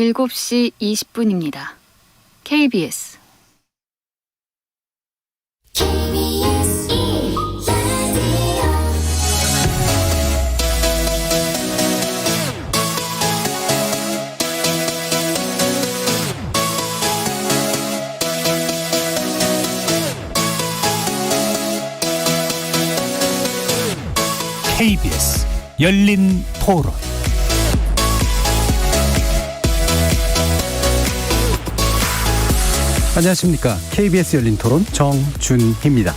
7시 20분입니다. KBS KBS 열린 토론. 안녕하십니까. KBS 열린 토론 정준희입니다.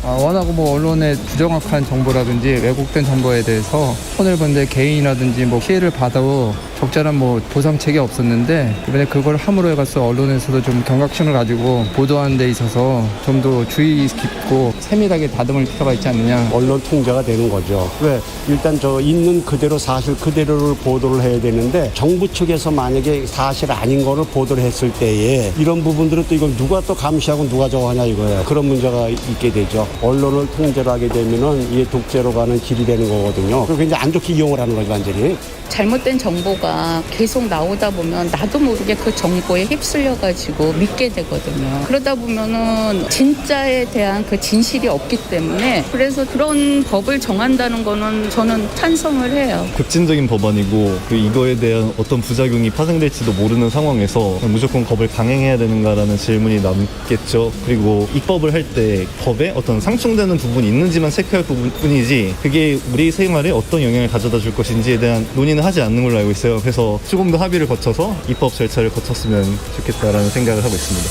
워낙 언론의 부정확한 정보라든지 왜곡된 정보에 대해서 손해를 본 데 개인이라든지 피해를 받아도 적절한 보상책이 없었는데, 이번에 그걸 함으로 해가서 언론에서도 좀 경각심을 가지고 보도하는 데 있어서 좀 더 주의 깊고 세밀하게 다듬을 필요가 있지 않느냐. 언론 통제가 되는 거죠. 왜? 일단 있는 그대로 사실 그대로를 보도를 해야 되는데, 정부 측에서 만약에 사실 아닌 거를 보도를 했을 때에 이런 부분들은 또 이걸 누가 또 감시하고 누가 저거 하냐 이거예요. 그런 문제가 있게 되죠. 언론을 통제를 하게 되면은 이게 독재로 가는 길이 되는 거거든요. 그리고 굉장히 안 좋게 이용을 하는 거죠, 완전히. 잘못된 정보가 계속 나오다 보면 나도 모르게 그 정보에 휩쓸려가지고 믿게 되거든요. 그러다 보면은 진짜에 대한 그 진실이 없기 때문에, 그래서 그런 법을 정한다는 거는 저는 찬성을 해요. 급진적인 법안이고 이거에 대한 어떤 부작용이 파생될지도 모르는 상황에서 무조건 법을 강행해야 되는가라는 질문이 남겠죠. 그리고 입법을 할 때 법에 어떤 상충되는 부분이 있는지만 체크할 부분이지, 그게 우리 생활에 어떤 영향을 가져다 줄 것인지에 대한 논의는 하지 않는 걸로 알고 있어요. 그래서 조금 더 합의를 거쳐서 입법 절차를 거쳤으면 좋겠다라는 생각을 하고 있습니다.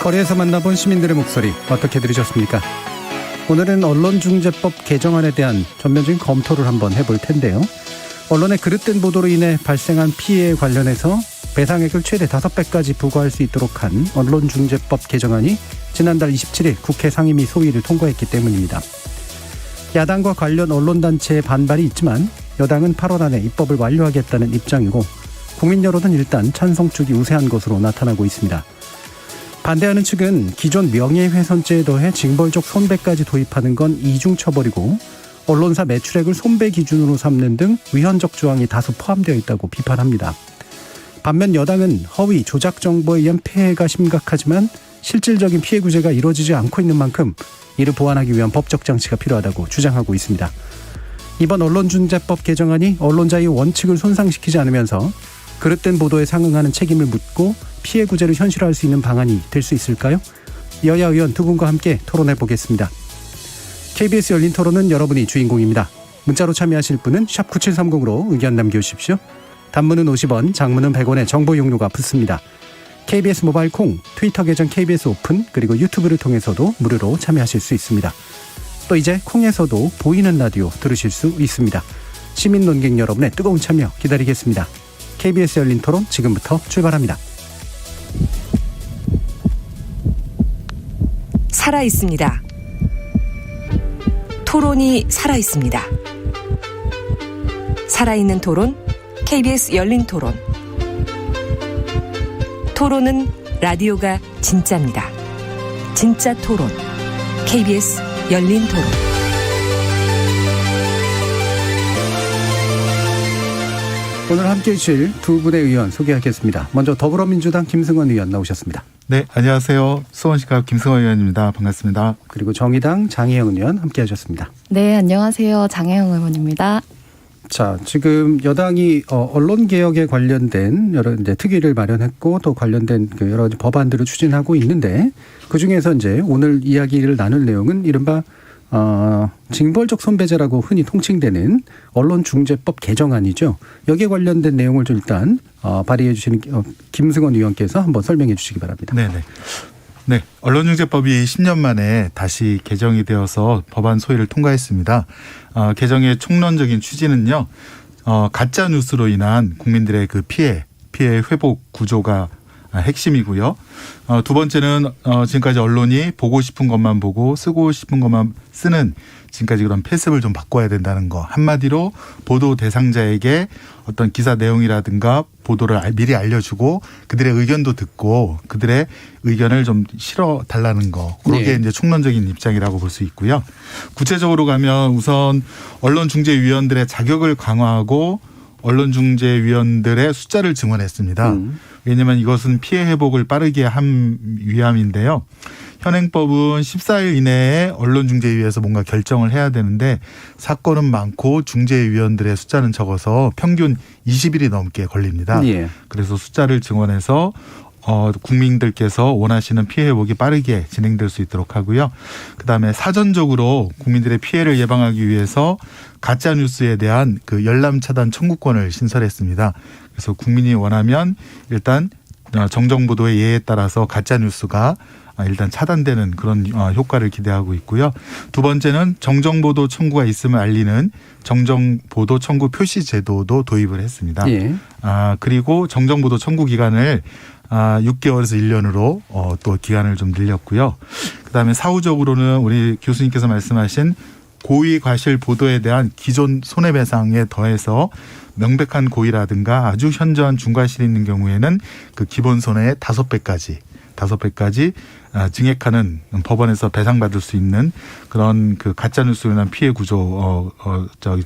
거리에서 만나본 시민들의 목소리 어떻게 들으셨습니까? 오늘은 언론중재법 개정안에 대한 전면적인 검토를 한번 해볼 텐데요. 언론의 그릇된 보도로 인해 발생한 피해에 관련해서 배상액을 최대 5배까지 부과할 수 있도록 한 언론중재법 개정안이 지난달 27일 국회 상임위 소위를 통과했기 때문입니다. 야당과 관련 언론단체의 반발이 있지만 여당은 8월 안에 입법을 완료하겠다는 입장이고, 국민 여론은 일단 찬성 쪽이 우세한 것으로 나타나고 있습니다. 반대하는 측은 기존 명예훼손죄에 더해 징벌적 손배까지 도입하는 건 이중처벌이고, 언론사 매출액을 손배 기준으로 삼는 등 위헌적 조항이 다수 포함되어 있다고 비판합니다. 반면 여당은 허위, 조작 정보에 의한 폐해가 심각하지만 실질적인 피해 구제가 이루어지지 않고 있는 만큼 이를 보완하기 위한 법적 장치가 필요하다고 주장하고 있습니다. 이번 언론중재법 개정안이 언론 자유 원칙을 손상시키지 않으면서 그릇된 보도에 상응하는 책임을 묻고 피해 구제를 현실화할 수 있는 방안이 될 수 있을까요? 여야 의원 두 분과 함께 토론해 보겠습니다. KBS 열린 토론은 여러분이 주인공입니다. 문자로 참여하실 분은 샵 9730으로 의견 남겨주십시오. 단문은 50원, 장문은 100원의 정보 용료가 붙습니다. KBS 모바일 콩, 트위터 계정 KBS 오픈, 그리고 유튜브를 통해서도 무료로 참여하실 수 있습니다. 또 이제 콩에서도 보이는 라디오 들으실 수 있습니다. 시민 논객 여러분의 뜨거운 참여 기다리겠습니다. KBS 열린 토론 지금부터 출발합니다. 살아있습니다. 토론이 살아있습니다. 살아있는 토론, KBS 열린 토론. 토론은 라디오가 진짜입니다. 진짜 토론, KBS 열린 토론. 오늘 함께해 주실 두 분의 의원 소개하겠습니다. 먼저 더불어민주당 김승원 의원 나오셨습니다. 네, 안녕하세요. 수원시갑 김승원 의원입니다. 반갑습니다. 그리고 정의당 장혜영 의원 함께하셨습니다. 네, 안녕하세요. 장혜영 의원입니다. 자, 지금 여당이 언론 개혁에 관련된 여러 이제 특위를 마련했고 또 관련된 그 여러 가지 법안들을 추진하고 있는데, 그 중에서 이제 오늘 이야기를 나눌 내용은 이른바 징벌적 손배제라고 흔히 통칭되는 언론중재법 개정안이죠. 여기에 관련된 내용을 좀 일단 발의해 주시는 김승원 의원께서 한번 설명해 주시기 바랍니다. 네네. 네, 언론중재법이 10년 만에 다시 개정이 되어서 법안 소위를 통과했습니다. 개정의 총론적인 취지는요, 가짜 뉴스로 인한 국민들의 그 피해 회복 구조가 핵심이고요. 두 번째는 지금까지 언론이 보고 싶은 것만 보고 쓰고 싶은 것만 쓰는 지금까지 그런 패습을 좀 바꿔야 된다는 거. 한마디로 보도 대상자에게 어떤 기사 내용이라든가 보도를 미리 알려주고 그들의 의견도 듣고 그들의 의견을 좀 실어 달라는 거. 그게 이제 총론적인 입장이라고 볼 수 있고요. 구체적으로 가면 우선 언론중재위원들의 자격을 강화하고 언론중재위원들의 숫자를 증원했습니다. 왜냐하면 이것은 피해 회복을 빠르게 한 위함인데요. 현행법은 14일 이내에 언론중재위에서 뭔가 결정을 해야 되는데 사건은 많고 중재위원들의 숫자는 적어서 평균 20일이 넘게 걸립니다. 그래서 숫자를 증원해서 국민들께서 원하시는 피해 회복이 빠르게 진행될 수 있도록 하고요. 그다음에 사전적으로 국민들의 피해를 예방하기 위해서 가짜 뉴스에 대한 그 열람 차단 청구권을 신설했습니다. 그래서 국민이 원하면 일단 정정보도의 예에 따라서 가짜 뉴스가 일단 차단되는 그런 효과를 기대하고 있고요. 두 번째는 정정보도 청구가 있음을 알리는 정정보도 청구 표시 제도도 도입을 했습니다. 그리고 정정보도 청구 기간을 6개월에서 1년으로 또 기간을 좀 늘렸고요. 그다음에 사후적으로는 우리 교수님께서 말씀하신 고의 과실 보도에 대한 기존 손해배상에 더해서 명백한 고의라든가 아주 현저한 중과실이 있는 경우에는 그 기본 손해의 5배까지 증액하는 법원에서 배상받을 수 있는 그런 그 가짜뉴스로 인한 피해 구조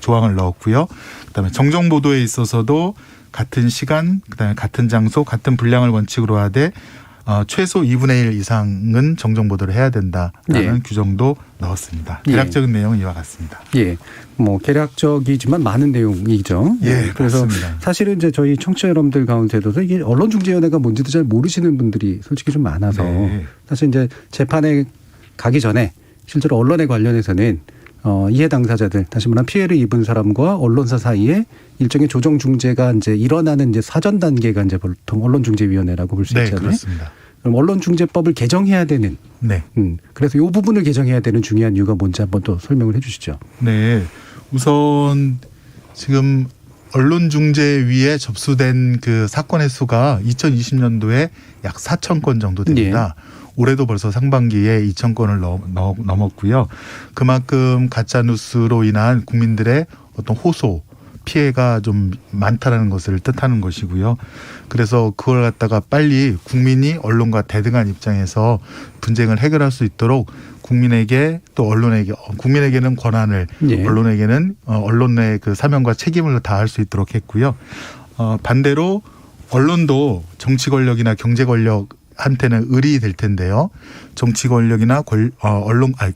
조항을 넣었고요. 그다음에 정정보도에 있어서도 같은 시간, 그다음에 같은 장소, 같은 분량을 원칙으로 하되 최소 2분의 1 이상은 정정보도를 해야 된다라는 규정도 넣었습니다. 대략적인 내용은 이와 같습니다. 뭐 개략적이지만 많은 내용이죠. 그래서 맞습니다. 사실은 이제 저희 청취자 여러분들 가운데도 이게 언론중재위원회가 뭔지도 잘 모르시는 분들이 솔직히 좀 많아서 사실 이제 재판에 가기 전에 실제로 언론에 관련해서는 이해 당사자들, 다시 말하면 피해를 입은 사람과 언론사 사이에 일종의 조정 중재가 이제 일어나는 이제 사전 단계가 이제 보통 언론중재위원회라고 볼 수 있잖아요. 그렇습니다. 그럼 언론중재법을 개정해야 되는. 그래서 이 부분을 개정해야 되는 중요한 이유가 뭔지 한번 또 설명을 해 주시죠. 우선 지금 언론중재위에 접수된 그 사건의 수가 2020년도에 약 4,000건 정도 됩니다. 올해도 벌써 상반기에 2,000건을 넘었고요. 그만큼 가짜뉴스로 인한 국민들의 어떤 호소, 피해가 좀 많다라는 것을 뜻하는 것이고요. 그래서 그걸 갖다가 빨리 국민이 언론과 대등한 입장에서 분쟁을 해결할 수 있도록 국민에게 또 언론에게, 국민에게는 권한을, 언론에게는 언론의 그 사명과 책임을 다할 수 있도록 했고요. 반대로 언론도 정치 권력이나 경제 권력 한테는 의리 될 텐데요. 정치 권력이나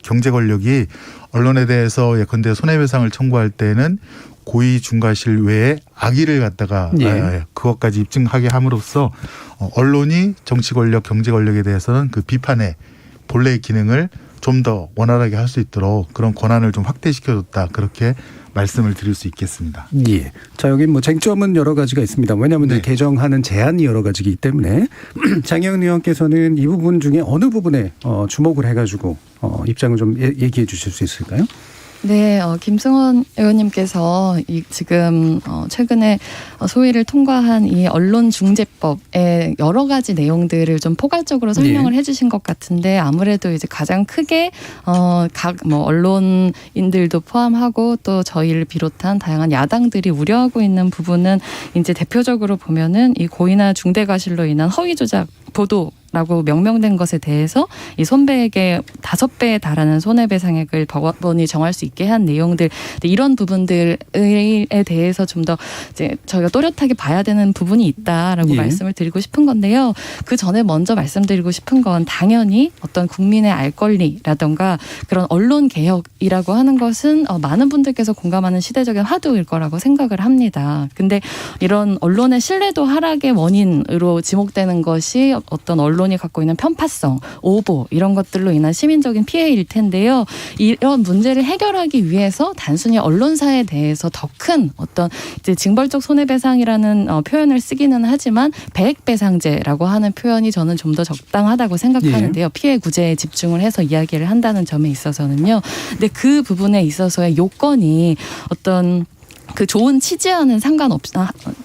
경제 권력이 언론에 대해서 예컨대 손해배상을 청구할 때는 고의 중과실 외에 악의를 갖다가 그것까지 입증하게 함으로써 언론이 정치 권력, 경제 권력에 대해서는 그 비판의 본래의 기능을 좀 더 원활하게 할 수 있도록 그런 권한을 좀 확대시켜줬다. 그렇게 말씀을 드릴 수 있겠습니다. 자, 여기 뭐 쟁점은 여러 가지가 있습니다. 왜냐하면 개정하는 제한이 여러 가지이기 때문에 장혜은 의원께서는 이 부분 중에 어느 부분에 주목을 해가지고 입장을 좀 얘기해 주실 수 있을까요? 네, 김승원 의원님께서 지금 최근에 소위를 통과한 이 언론중재법의 여러 가지 내용들을 좀 포괄적으로 설명을 해주신 것 같은데 아무래도 이제 가장 크게 각 언론인들도 포함하고 또 저희를 비롯한 다양한 야당들이 우려하고 있는 부분은 이제 대표적으로 보면은 이 고의나 중대과실로 인한 허위 조작 보도라고 명명된 것에 대해서 이 손배에게 5배에 달하는 손해배상액을 법원이 정할 수 있게 한 내용들, 이런 부분들에 대해서 좀 더 이제 저희가 또렷하게 봐야 되는 부분이 있다라고 말씀을 드리고 싶은 건데요. 그 전에 먼저 말씀드리고 싶은 건 당연히 어떤 국민의 알 권리라던가 그런 언론 개혁이라고 하는 것은 많은 분들께서 공감하는 시대적인 화두일 거라고 생각을 합니다. 근데 이런 언론의 신뢰도 하락의 원인으로 지목되는 것이 어떤 언론이 갖고 있는 편파성, 오보 이런 것들로 인한 시민적인 피해일 텐데요. 이런 문제를 해결하기 위해서 단순히 언론사에 대해서 더 큰 어떤 이제 징벌적 손해배상이라는 표현을 쓰기는 하지만 배액배상제라고 하는 표현이 저는 좀 더 적당하다고 생각하는데요. 피해 구제에 집중을 해서 이야기를 한다는 점에 있어서는요. 근데 그 부분에 있어서의 요건이 어떤 그 좋은 취지와는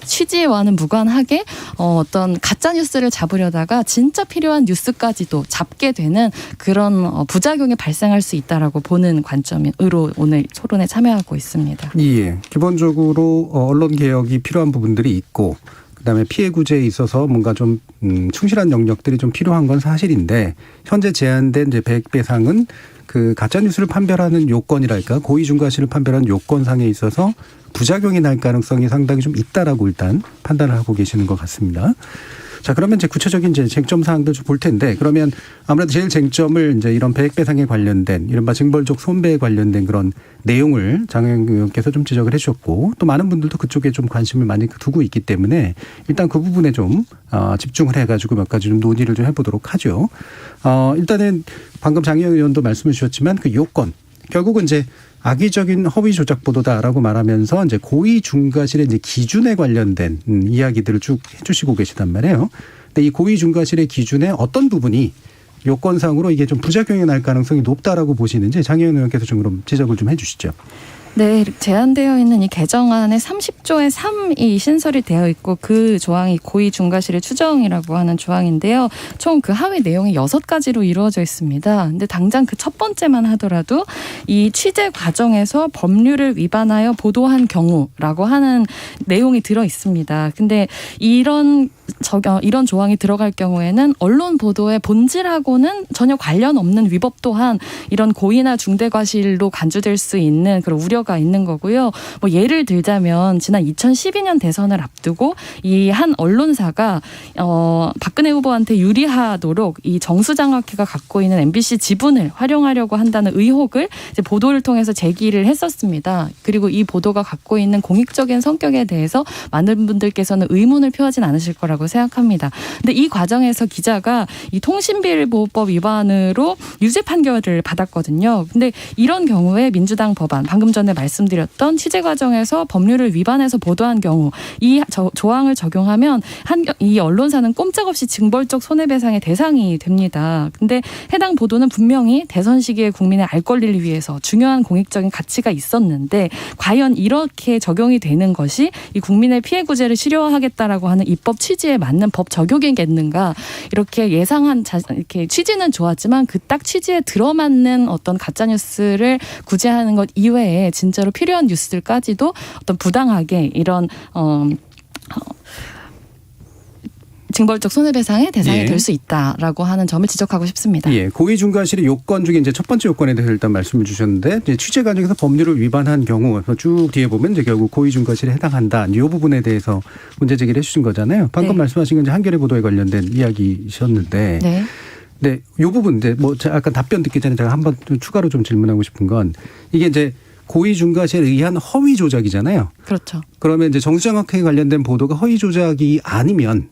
취지와는 무관하게 어떤 가짜 뉴스를 잡으려다가 진짜 필요한 뉴스까지도 잡게 되는 그런 부작용이 발생할 수 있다라고 보는 관점으로 오늘 토론에 참여하고 있습니다. 예, 기본적으로 언론 개혁이 필요한 부분들이 있고 그다음에 피해 구제에 있어서 뭔가 좀 충실한 영역들이 좀 필요한 건 사실인데 현재 제한된 이제 배상은 그 가짜 뉴스를 판별하는 요건이랄까 고의 중과실을 판별하는 요건상에 있어서 부작용이 날 가능성이 상당히 좀 있다라고 일단 판단을 하고 계시는 것 같습니다. 자, 그러면 이제 구체적인 이제 쟁점 사항들 좀 볼 텐데 그러면 아무래도 제일 쟁점을 이제 이런 배액 배상에 관련된 이른바 징벌적 손배에 관련된 그런 내용을 장혜영 의원께서 좀 지적을 해주셨고 또 많은 분들도 그쪽에 좀 관심을 많이 두고 있기 때문에 일단 그 부분에 좀 집중을 해가지고 몇 가지 좀 논의를 좀 해보도록 하죠. 일단은 방금 장혜영 의원도 말씀을 주셨지만 그 요건 결국은 이제 악의적인 허위 조작 보도다라고 말하면서 이제 고의 중과실의 이제 기준에 관련된 이야기들을 쭉 해주시고 계시단 말이에요. 근데 이 고의 중과실의 기준에 어떤 부분이 요건상으로 이게 좀 부작용이 날 가능성이 높다라고 보시는지 장혜연 의원께서 좀 그럼 지적을 좀 해주시죠. 네, 제한되어 있는 이 개정안에 30조의 3이 신설이 되어 있고 그 조항이 고의 중과실의 추정이라고 하는 조항인데요. 총 그 하위 내용이 6가지로 이루어져 있습니다. 근데 당장 그 첫 번째만 하더라도 이 취재 과정에서 법률을 위반하여 보도한 경우라고 하는 내용이 들어 있습니다. 근데 이런 조항이 들어갈 경우에는 언론 보도의 본질하고는 전혀 관련 없는 위법 또한 이런 고의나 중대과실로 간주될 수 있는 그런 우려가 있는 거고요. 뭐 예를 들자면 지난 2012년 대선을 앞두고 이 한 언론사가 박근혜 후보한테 유리하도록 이 정수장학회가 갖고 있는 MBC 지분을 활용하려고 한다는 의혹을 이제 보도를 통해서 제기를 했었습니다. 그리고 이 보도가 갖고 있는 공익적인 성격에 대해서 많은 분들께서는 의문을 표하진 않으실 거라고 생각합니다. 근데 이 과정에서 기자가 이 통신비밀보호법 위반으로 유죄 판결을 받았거든요. 근데 이런 경우에 민주당 법안 방금 전에 말씀드렸던 취재 과정에서 법률을 위반해서 보도한 경우 이 조항을 적용하면 이 언론사는 꼼짝없이 징벌적 손해배상의 대상이 됩니다. 근데 해당 보도는 분명히 대선 시기에 국민의 알 권리를 위해서 중요한 공익적인 가치가 있었는데 과연 이렇게 적용이 되는 것이 이 국민의 피해 구제를 실효하겠다라고 하는 입법 취지에 맞는 법 적용이겠는가 이렇게 이렇게 취지는 좋았지만 그 딱 취지에 들어맞는 어떤 가짜 뉴스를 구제하는 것 이외에 진짜로 필요한 뉴스들까지도 어떤 부당하게 이런 징벌적 손해배상의 대상이 될 수 있다라고 하는 점을 지적하고 싶습니다. 예, 고의 중과실의 요건 중에 이제 첫 번째 요건에 대해서 일단 말씀을 주셨는데 이제 취재 과정에서 법률을 위반한 경우 쭉 뒤에 보면 이제 결국 고의 중과실에 해당한다. 이 부분에 대해서 문제 제기를 해주신 거잖아요. 방금 말씀하신 건 이제 한겨레 보도에 관련된 이야기셨는데. 네. 네, 이 부분 이제 뭐 약간 답변 듣기 전에 제가 한번 추가로 좀 질문하고 싶은 건 이게 이제 고의 중과실에 의한 허위 조작이잖아요. 그렇죠. 그러면 이제 정수장학회에 관련된 보도가 허위 조작이 아니면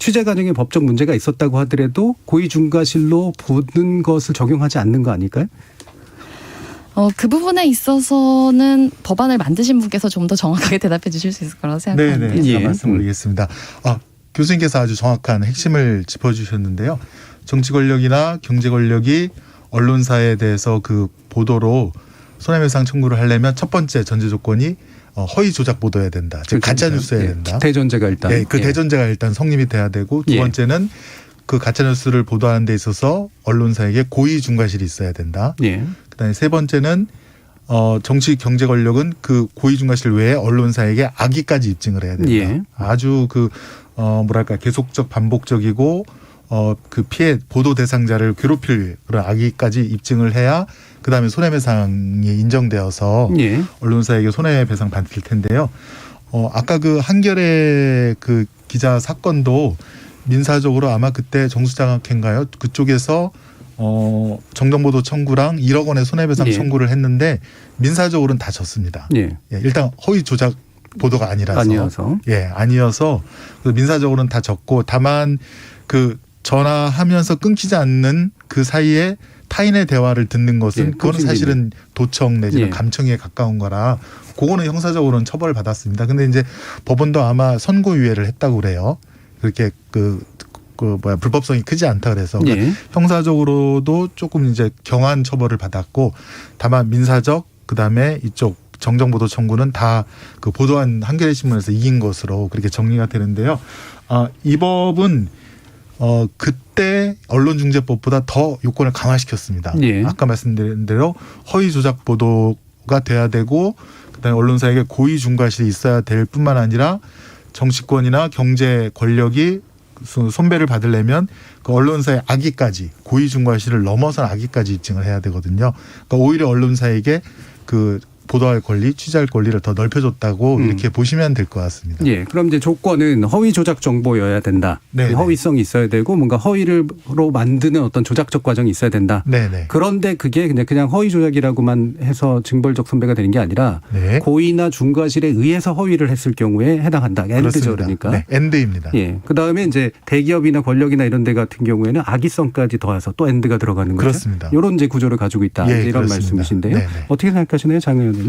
취재 과정에 법적 문제가 있었다고 하더라도 고의 중과실로 보는 것을 적용하지 않는 거 아닐까요? 그 부분에 있어서는 법안을 만드신 분께서 좀 더 정확하게 대답해 주실 수 있을 거라고 생각합니다. 네, 제가 말씀드리겠습니다. 교수님께서 아주 정확한 핵심을 짚어주셨는데요. 정치 권력이나 경제 권력이 언론사에 대해서 그 보도로 손해배상 청구를 하려면 첫 번째 전제 조건이 허위 조작 보도해야 된다. 즉 가짜 뉴스여야 된다. 대전제가 일단. 네, 그 대전제가 일단 성립이 돼야 되고 두 번째는 그 가짜 뉴스를 보도하는 데 있어서 언론사에게 고의 중과실이 있어야 된다. 그다음에 세 번째는 정치 경제 권력은 그 고의 중과실 외에 언론사에게 악의까지 입증을 해야 된다. 아주 계속적 반복적이고 그 피해 보도 대상자를 괴롭힐 그런 악의까지 입증을 해야 그다음에 손해배상이 인정되어서 언론사에게 손해배상 받을 텐데요. 아까 그 한겨레 그 기자 사건도 민사적으로 아마 그때 정수장학회인가요? 그쪽에서 정정보도 청구랑 1억 원의 손해배상 청구를 했는데 민사적으로는 다 졌습니다. 일단 허위 조작 보도가 아니어서 민사적으로는 다 졌고 다만 그 전화하면서 끊기지 않는 그 사이에 타인의 대화를 듣는 것은 그거는 사실은 도청 내지는 감청에 가까운 거라 그거는 형사적으로는 처벌을 받았습니다. 근데 이제 법원도 아마 선고유예를 했다고 그래요. 그렇게 불법성이 크지 않다 그래서 그러니까 형사적으로도 조금 이제 경한 처벌을 받았고 다만 민사적 그다음에 이쪽 정정보도 청구는 다 그 보도한 한겨레 신문에서 이긴 것으로 그렇게 정리가 되는데요. 이 법은 그때 언론중재법보다 더 요건을 강화시켰습니다. 예. 아까 말씀드린 대로 허위 조작 보도가 돼야 되고 그다음에 언론사에게 고의 중과실이 있어야 될 뿐만 아니라 정치권이나 경제 권력이 손배를 받으려면 그 언론사의 악의까지 고의 중과실을 넘어선 악의까지 입증을 해야 되거든요. 그러니까 오히려 언론사에게 그 보도할 권리, 취재할 권리를 더 넓혀줬다고 이렇게 보시면 될 것 같습니다. 예. 그럼 이제 조건은 허위 조작 정보여야 된다. 네네. 허위성이 있어야 되고 뭔가 허위로 만드는 어떤 조작적 과정이 있어야 된다. 네네. 그런데 그게 그냥 허위 조작이라고만 해서 징벌적 손배가 되는 게 아니라 네. 고의나 중과실에 의해서 허위를 했을 경우에 해당한다. 엔드죠, 그러니까. 네, 엔드입니다. 예. 그다음에 이제 대기업이나 권력이나 이런 데 같은 경우에는 악의성까지 더해서 또 엔드가 들어가는 거죠. 그렇습니다. 이런 이제 구조를 가지고 있다. 예, 이런 그렇습니다. 말씀이신데요. 네네. 어떻게 생각하시나요, 장 의원님?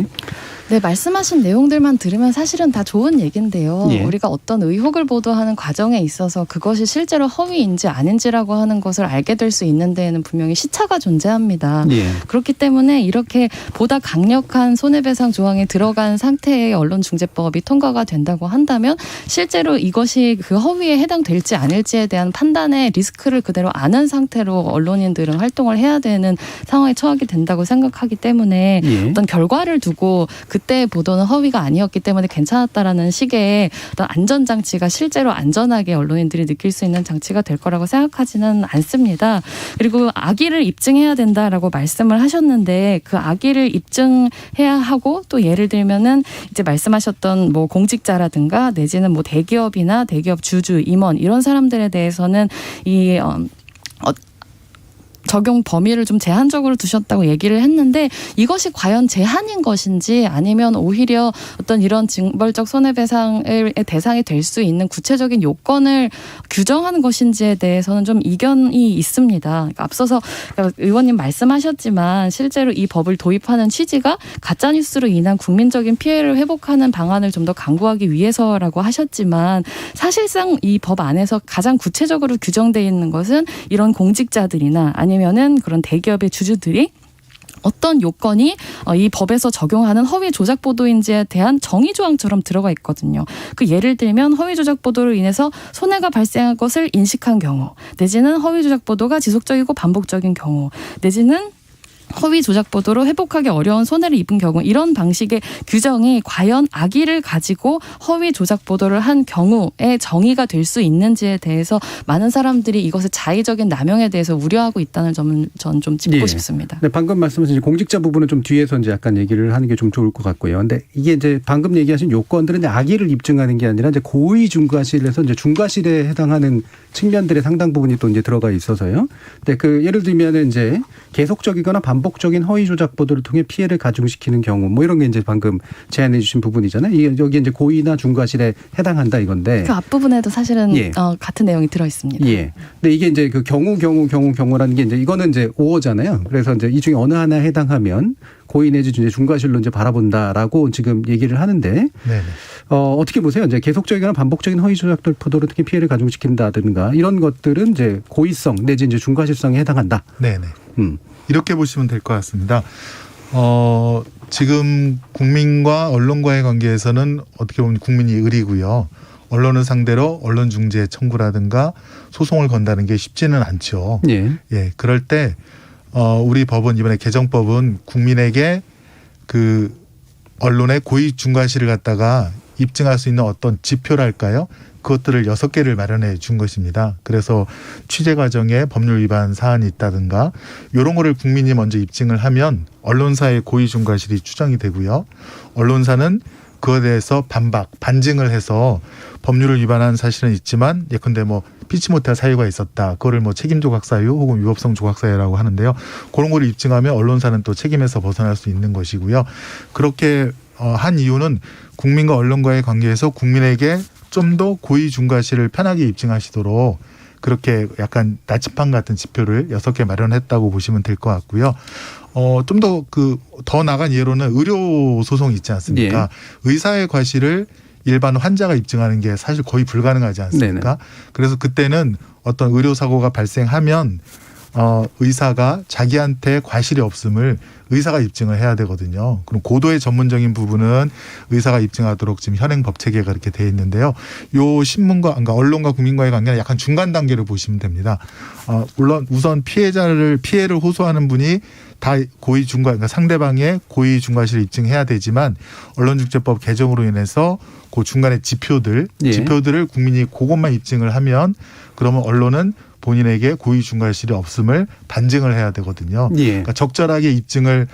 네, 말씀하신 내용들만 들으면 사실은 다 좋은 얘기인데요. 예. 우리가 어떤 의혹을 보도하는 과정에 있어서 그것이 실제로 허위인지 아닌지라고 하는 것을 알게 될 수 있는 데에는 분명히 시차가 존재합니다. 예. 그렇기 때문에 이렇게 보다 강력한 손해배상 조항이 들어간 상태의 언론중재법이 통과가 된다고 한다면 실제로 이것이 그 허위에 해당될지 아닐지에 대한 판단의 리스크를 그대로 아는 상태로 언론인들은 활동을 해야 되는 상황에 처하게 된다고 생각하기 때문에 예. 어떤 결과를 두고 그때 보도는 허위가 아니었기 때문에 괜찮았다라는 식의 어떤 안전장치가 실제로 안전하게 언론인들이 느낄 수 있는 장치가 될 거라고 생각하지는 않습니다. 그리고 악의를 입증해야 된다라고 말씀을 하셨는데 그 악의를 입증해야 하고 또 예를 들면은 이제 말씀하셨던 뭐 공직자라든가 내지는 뭐 대기업이나 대기업 주주, 임원 이런 사람들에 대해서는 이 적용 범위를 좀 제한적으로 두셨다고 얘기를 했는데 이것이 과연 제한인 것인지 아니면 오히려 어떤 이런 징벌적 손해배상의 대상이 될 수 있는 구체적인 요건을 규정하는 것인지에 대해서는 좀 이견이 있습니다. 그러니까 앞서서 의원님 말씀하셨지만 실제로 이 법을 도입하는 취지가 가짜뉴스로 인한 국민적인 피해를 회복하는 방안을 좀 더 강구하기 위해서라고 하셨지만 사실상 이 법 안에서 가장 구체적으로 규정되어 있는 것은 이런 공직자들이나 아니면은 그런 대기업의 주주들이 어떤 요건이 이 법에서 적용하는 허위 조작 보도인지에 대한 정의 조항처럼 들어가 있거든요. 그 예를 들면 허위 조작 보도로 인해서 손해가 발생한 것을 인식한 경우, 내지는 허위 조작 보도가 지속적이고 반복적인 경우, 내지는 허위 조작 보도로 회복하기 어려운 손해를 입은 경우 이런 방식의 규정이 과연 악의를 가지고 허위 조작 보도를 한 경우에 정의가 될 수 있는지에 대해서 많은 사람들이 이것의 자의적인 남용에 대해서 우려하고 있다는 점은 전 좀 짚고 예. 싶습니다. 네, 방금 말씀하신 공직자 부분은 좀 뒤에서 이제 약간 얘기를 하는 게 좀 좋을 것 같고요. 근데 이게 이제 방금 얘기하신 요건들은 악의를 입증하는 게 아니라 이제 고의 중과실에서 이제 중과실에 해당하는 측면들의 상당 부분이 또 이제 들어가 있어서요. 근데 그 예를 들면은 이제 계속적이거나 반복적인 허위 조작 보도를 통해 피해를 가중시키는 경우 뭐 이런 게 이제 방금 제안해 주신 부분이잖아요. 이게 여기 이제 고의나 중과실에 해당한다 이건데. 그 앞부분에도 사실은 예. 같은 내용이 들어 있습니다. 예. 근데 이게 이제 그 경우라는 게 이제 이거는 이제 5어잖아요. 그래서 이제 이 중에 어느 하나에 해당하면 고의 내지 이제 중과실로 이제 바라본다라고 지금 얘기를 하는데 네네. 어떻게 보세요? 이제 계속적이거나 반복적인 허위 조작 보도를 통해 피해를 가중시킨다든가 이런 것들은 이제 고의성 내지 이제 중과실성에 해당한다. 네네. 이렇게 보시면 될 것 같습니다. 지금 국민과 언론과의 관계에서는 어떻게 보면 국민이 을이고요. 언론을 상대로 언론 중재 청구라든가 소송을 건다는 게 쉽지는 않죠. 예. 예, 그럴 때 우리 법은 이번에 개정법은 국민에게 그 언론의 고의 중과실을 갖다가 입증할 수 있는 어떤 지표랄까요? 그것들을 6개를 마련해 준 것입니다. 그래서 취재 과정에 법률 위반 사안이 있다든가 이런 거를 국민이 먼저 입증을 하면 언론사의 고의 중과실이 추정이 되고요. 언론사는 그거에 대해서 반증을 해서 법률을 위반한 사실은 있지만 예컨대 뭐 피치 못할 사유가 있었다. 그거를 뭐 책임 조각 사유 혹은 위법성 조각 사유라고 하는데요. 그런 거를 입증하면 언론사는 또 책임에서 벗어날 수 있는 것이고요. 그렇게 한 이유는 국민과 언론과의 관계에서 국민에게 좀 더 고의 중과실을 편하게 입증하시도록 그렇게 약간 나침반 같은 지표를 6개 마련했다고 보시면 될 것 같고요. 좀 더 나간 예로는 의료 소송이 있지 않습니까? 예. 의사의 과실을 일반 환자가 입증하는 게 사실 거의 불가능하지 않습니까? 네네. 그래서 그때는 어떤 의료 사고가 발생하면 의사가 자기한테 과실이 없음을 의사가 입증을 해야 되거든요. 그럼 고도의 전문적인 부분은 의사가 입증하도록 지금 현행 법 체계가 그렇게 돼 있는데요. 요 신문과 그러니까 언론과 국민과의 관계는 약간 중간 단계를 보시면 됩니다. 물론 우선 피해를 호소하는 분이 다 고의 중과 그러니까 상대방의 고의 중과실을 입증해야 되지만 언론중재법 개정으로 인해서 그 중간의 지표들을 국민이 그것만 입증을 하면 그러면 언론은 본인에게 고의 중과실이 없음을 반증을 해야 되거든요. 그러니까 적절하게 입증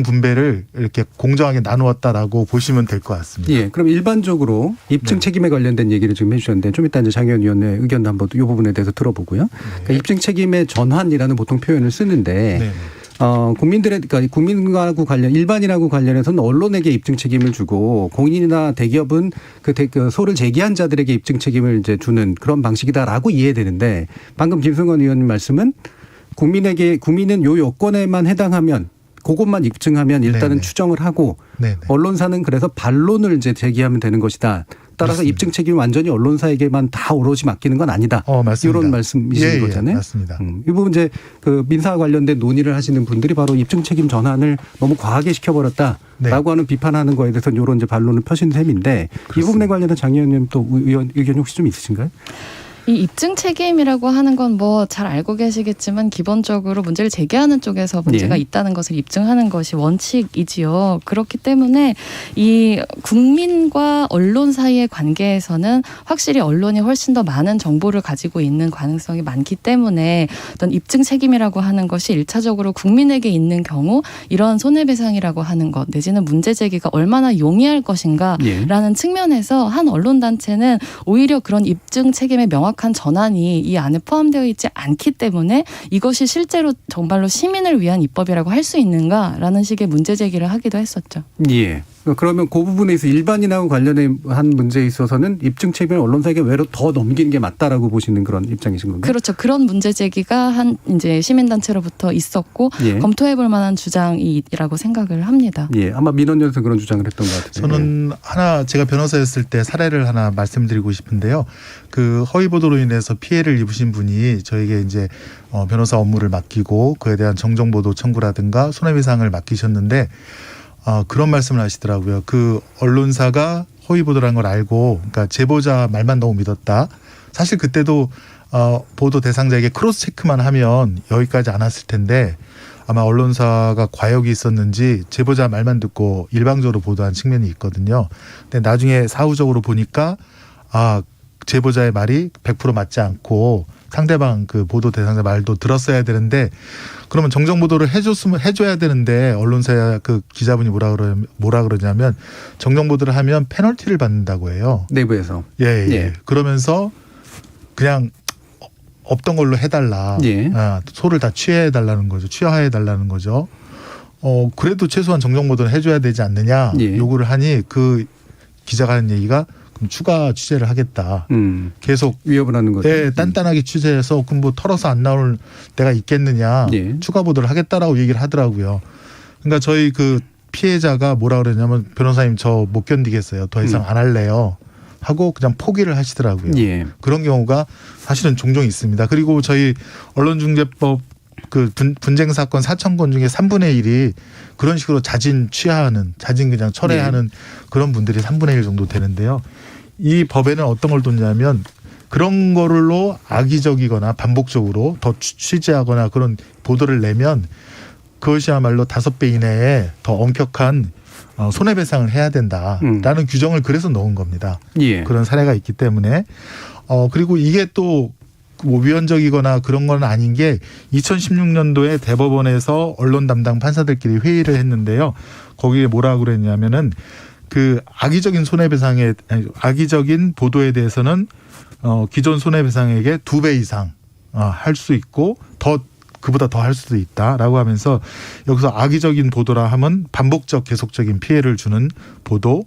분배를 이렇게 공정하게 나누었다라고 보시면 될 것 같습니다. 예. 그럼 일반적으로 입증 책임에 관련된 얘기를 지금 해주셨는데 좀 이따 이제 장혜원 위원의 의견도 한번 이 부분에 대해서 들어보고요. 그러니까 입증 책임의 전환이라는 보통 표현을 쓰는데 그러니까 국민하고 일반인하고 관련해서는 언론에게 입증 책임을 주고 공인이나 대기업은 그 소를 제기한 자들에게 입증 책임을 이제 주는 그런 방식이다라고 이해되는데 방금 김승원 의원님 말씀은 국민은 요 요건에만 해당하면 그것만 입증하면 일단은 추정을 하고 언론사는 그래서 반론을 이제 제기하면 되는 것이다. 따라서 맞습니다. 입증 책임이 완전히 언론사에게만 다 오롯이 맡기는 건 아니다. 맞습니다. 이런 말씀이신 거잖아요. 맞습니다. 이 부분 이제 그 민사와 관련된 논의를 하시는 분들이 바로 입증 책임 전환을 너무 과하게 시켜버렸다라고 하는 비판하는 거에 대해서는 이런 이제 반론을 펴신 셈인데 이 부분에 관련된 장 의원님 또 의견이 혹시 좀 있으신가요? 이 입증 책임이라고 하는 건 뭐 잘 알고 계시겠지만 기본적으로 문제를 제기하는 쪽에서 문제가 있다는 것을 입증하는 것이 원칙이지요. 그렇기 때문에 이 국민과 언론 사이의 관계에서는 확실히 언론이 훨씬 더 많은 정보를 가지고 있는 가능성이 많기 때문에 어떤 입증 책임이라고 하는 것이 1차적으로 국민에게 있는 경우 이런 손해배상이라고 하는 것 내지는 문제 제기가 얼마나 용이할 것인가라는 측면에서 한 언론단체는 오히려 그런 입증 책임의 명확한 전환이 이 안에 포함되어 있지 않기 때문에 이것이 실제로 정말로 시민을 위한 입법이라고 할 수 있는가라는 식의 문제 제기를 하기도 했었죠. 예. 그러면 그 부분에서 일반인하고 관련한 문제에 있어서는 입증 책임을 언론사에게 외로 더 넘기는 게 맞다라고 보시는 그런 입장이신 건가요? 그렇죠. 그런 문제 제기가 한 이제 시민단체로부터 있었고 검토해볼 만한 주장이라고 생각을 합니다. 예. 아마 민원연에서 그런 주장을 했던 것 같아요. 저는 제가 변호사였을 때 사례를 하나 말씀드리고 싶은데요. 그 허위 보도로 인해서 피해를 입으신 분이 저에게 이제 변호사 업무를 맡기고 그에 대한 정정 보도 청구라든가 손해배상을 맡기셨는데. 그런 말씀을 하시더라고요. 그 언론사가 허위 보도라는 걸 알고, 그러니까 제보자 말만 너무 믿었다. 사실 그때도 보도 대상자에게 크로스 체크만 하면 여기까지 안 왔을 텐데 아마 언론사가 과욕이 있었는지 제보자 말만 듣고 일방적으로 보도한 측면이 있거든요. 근데 나중에 사후적으로 보니까 제보자의 말이 100% 맞지 않고 상대방 그 보도 대상자 말도 들었어야 되는데 그러면 정정 보도를 해줘야 되는데 언론사 그 기자분이 뭐라 그러냐면 정정 보도를 하면 페널티를 받는다고 해요. 내부에서. 예. 그러면서 그냥 없던 걸로 해달라. 소를 다 취하해달라는 거죠. 그래도 최소한 정정 보도는 해줘야 되지 않느냐 요구를 하니 그 기자가 하는 얘기가 그럼 추가 취재를 하겠다. 계속 위협을 하는 거죠. 네, 단단하게 취재해서 그럼 뭐 털어서 안 나올 때가 있겠느냐. 추가 보도를 하겠다라고 얘기를 하더라고요. 그러니까 저희 그 피해자가 뭐라 그러냐면 변호사님 저 못 견디겠어요. 더 이상 안 할래요. 하고 그냥 포기를 하시더라고요. 그런 경우가 사실은 종종 있습니다. 그리고 저희 언론중재법 그 분쟁 사건 4,000건 중에 3분의 1이 그런 식으로 자진 그냥 철회하는 그런 분들이 3분의 1 정도 되는데요. 이 법에는 어떤 걸 뒀냐면 그런 걸로 악의적이거나 반복적으로 더 취재하거나 그런 보도를 내면 그것이야말로 5배 이내에 더 엄격한 손해배상을 해야 된다라는 규정을 그래서 넣은 겁니다. 그런 사례가 있기 때문에 그리고 이게 또 뭐 위헌적이거나 그런 건 아닌 게 2016년도에 대법원에서 언론 담당 판사들끼리 회의를 했는데요. 거기에 뭐라고 그랬냐면은 그 악의적인 보도에 대해서는 기존 손해배상액의 2배 이상 할 수 있고 그보다 더 할 수도 있다라고 하면서 여기서 악의적인 보도라 하면 반복적 계속적인 피해를 주는 보도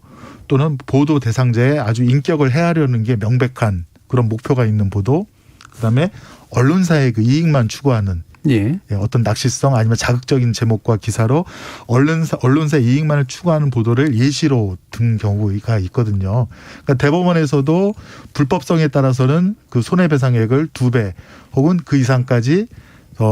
또는 보도 대상자의 아주 인격을 해하려는 게 명백한 그런 목표가 있는 보도 그다음에 언론사의 그 이익만 추구하는 어떤 낚시성 아니면 자극적인 제목과 기사로 언론사의 이익만을 추구하는 보도를 예시로 든 경우가 있거든요. 그러니까 대법원에서도 불법성에 따라서는 그 손해배상액을 2배 혹은 그 이상까지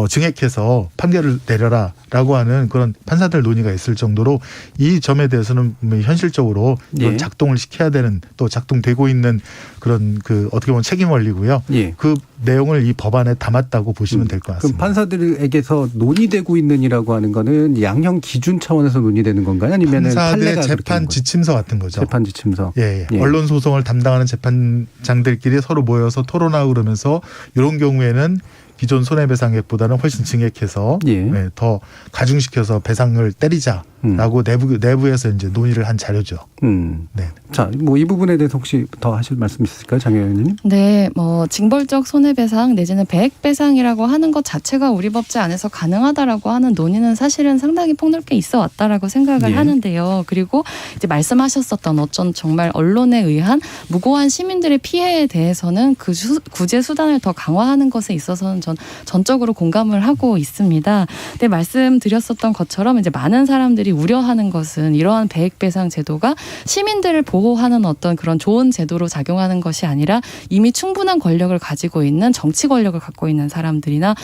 증액해서 판결을 내려라라고 하는 그런 판사들 논의가 있을 정도로 이 점에 대해서는 현실적으로 예. 작동을 시켜야 되는 또 작동되고 있는 그런 그 어떻게 보면 책임 원리고요. 예. 그 내용을 이 법안에 담았다고 보시면 될 것 그럼 같습니다. 판사들에게서 논의되고 있는이라고 하는 거는 양형 기준 차원에서 논의되는 건가요? 아니면 판사들의 재판 지침서 같은 거죠. 재판 지침서. 예. 예. 언론 소송을 담당하는 재판장들끼리 서로 모여서 토론하고 그러면서 이런 경우에는 기존 손해배상액보다는 훨씬 증액해서 예. 더 가중시켜서 배상을 때리자라고 내부에서 이제 논의를 한 자료죠. 네. 자, 뭐 이 부분에 대해서 혹시 더 하실 말씀 있으실까요, 장 의원님? 네, 뭐 징벌적 손해배상 내지는 배액배상이라고 하는 것 자체가 우리 법제 안에서 가능하다라고 하는 논의는 사실은 상당히 폭넓게 있어 왔다라고 생각을 예. 하는데요. 그리고 이제 말씀하셨었던 어쩐 정말 언론에 의한 무고한 시민들의 피해에 대해서는 그 구제 수단을 더 강화하는 것에 있어서는 전 전적으로 공감을 하고 있습니다. 근데 말씀드렸었던 것처럼 이제 많은 사람들이 우려하는 것은 이러한 배액배상 제도가 시민들을 보호하는 어떤 그런 좋은 제도로 작용하는 것이 아니라 이미 충분한 권력을 가지고 있는 정치 권력을 갖고 있는 사람들이나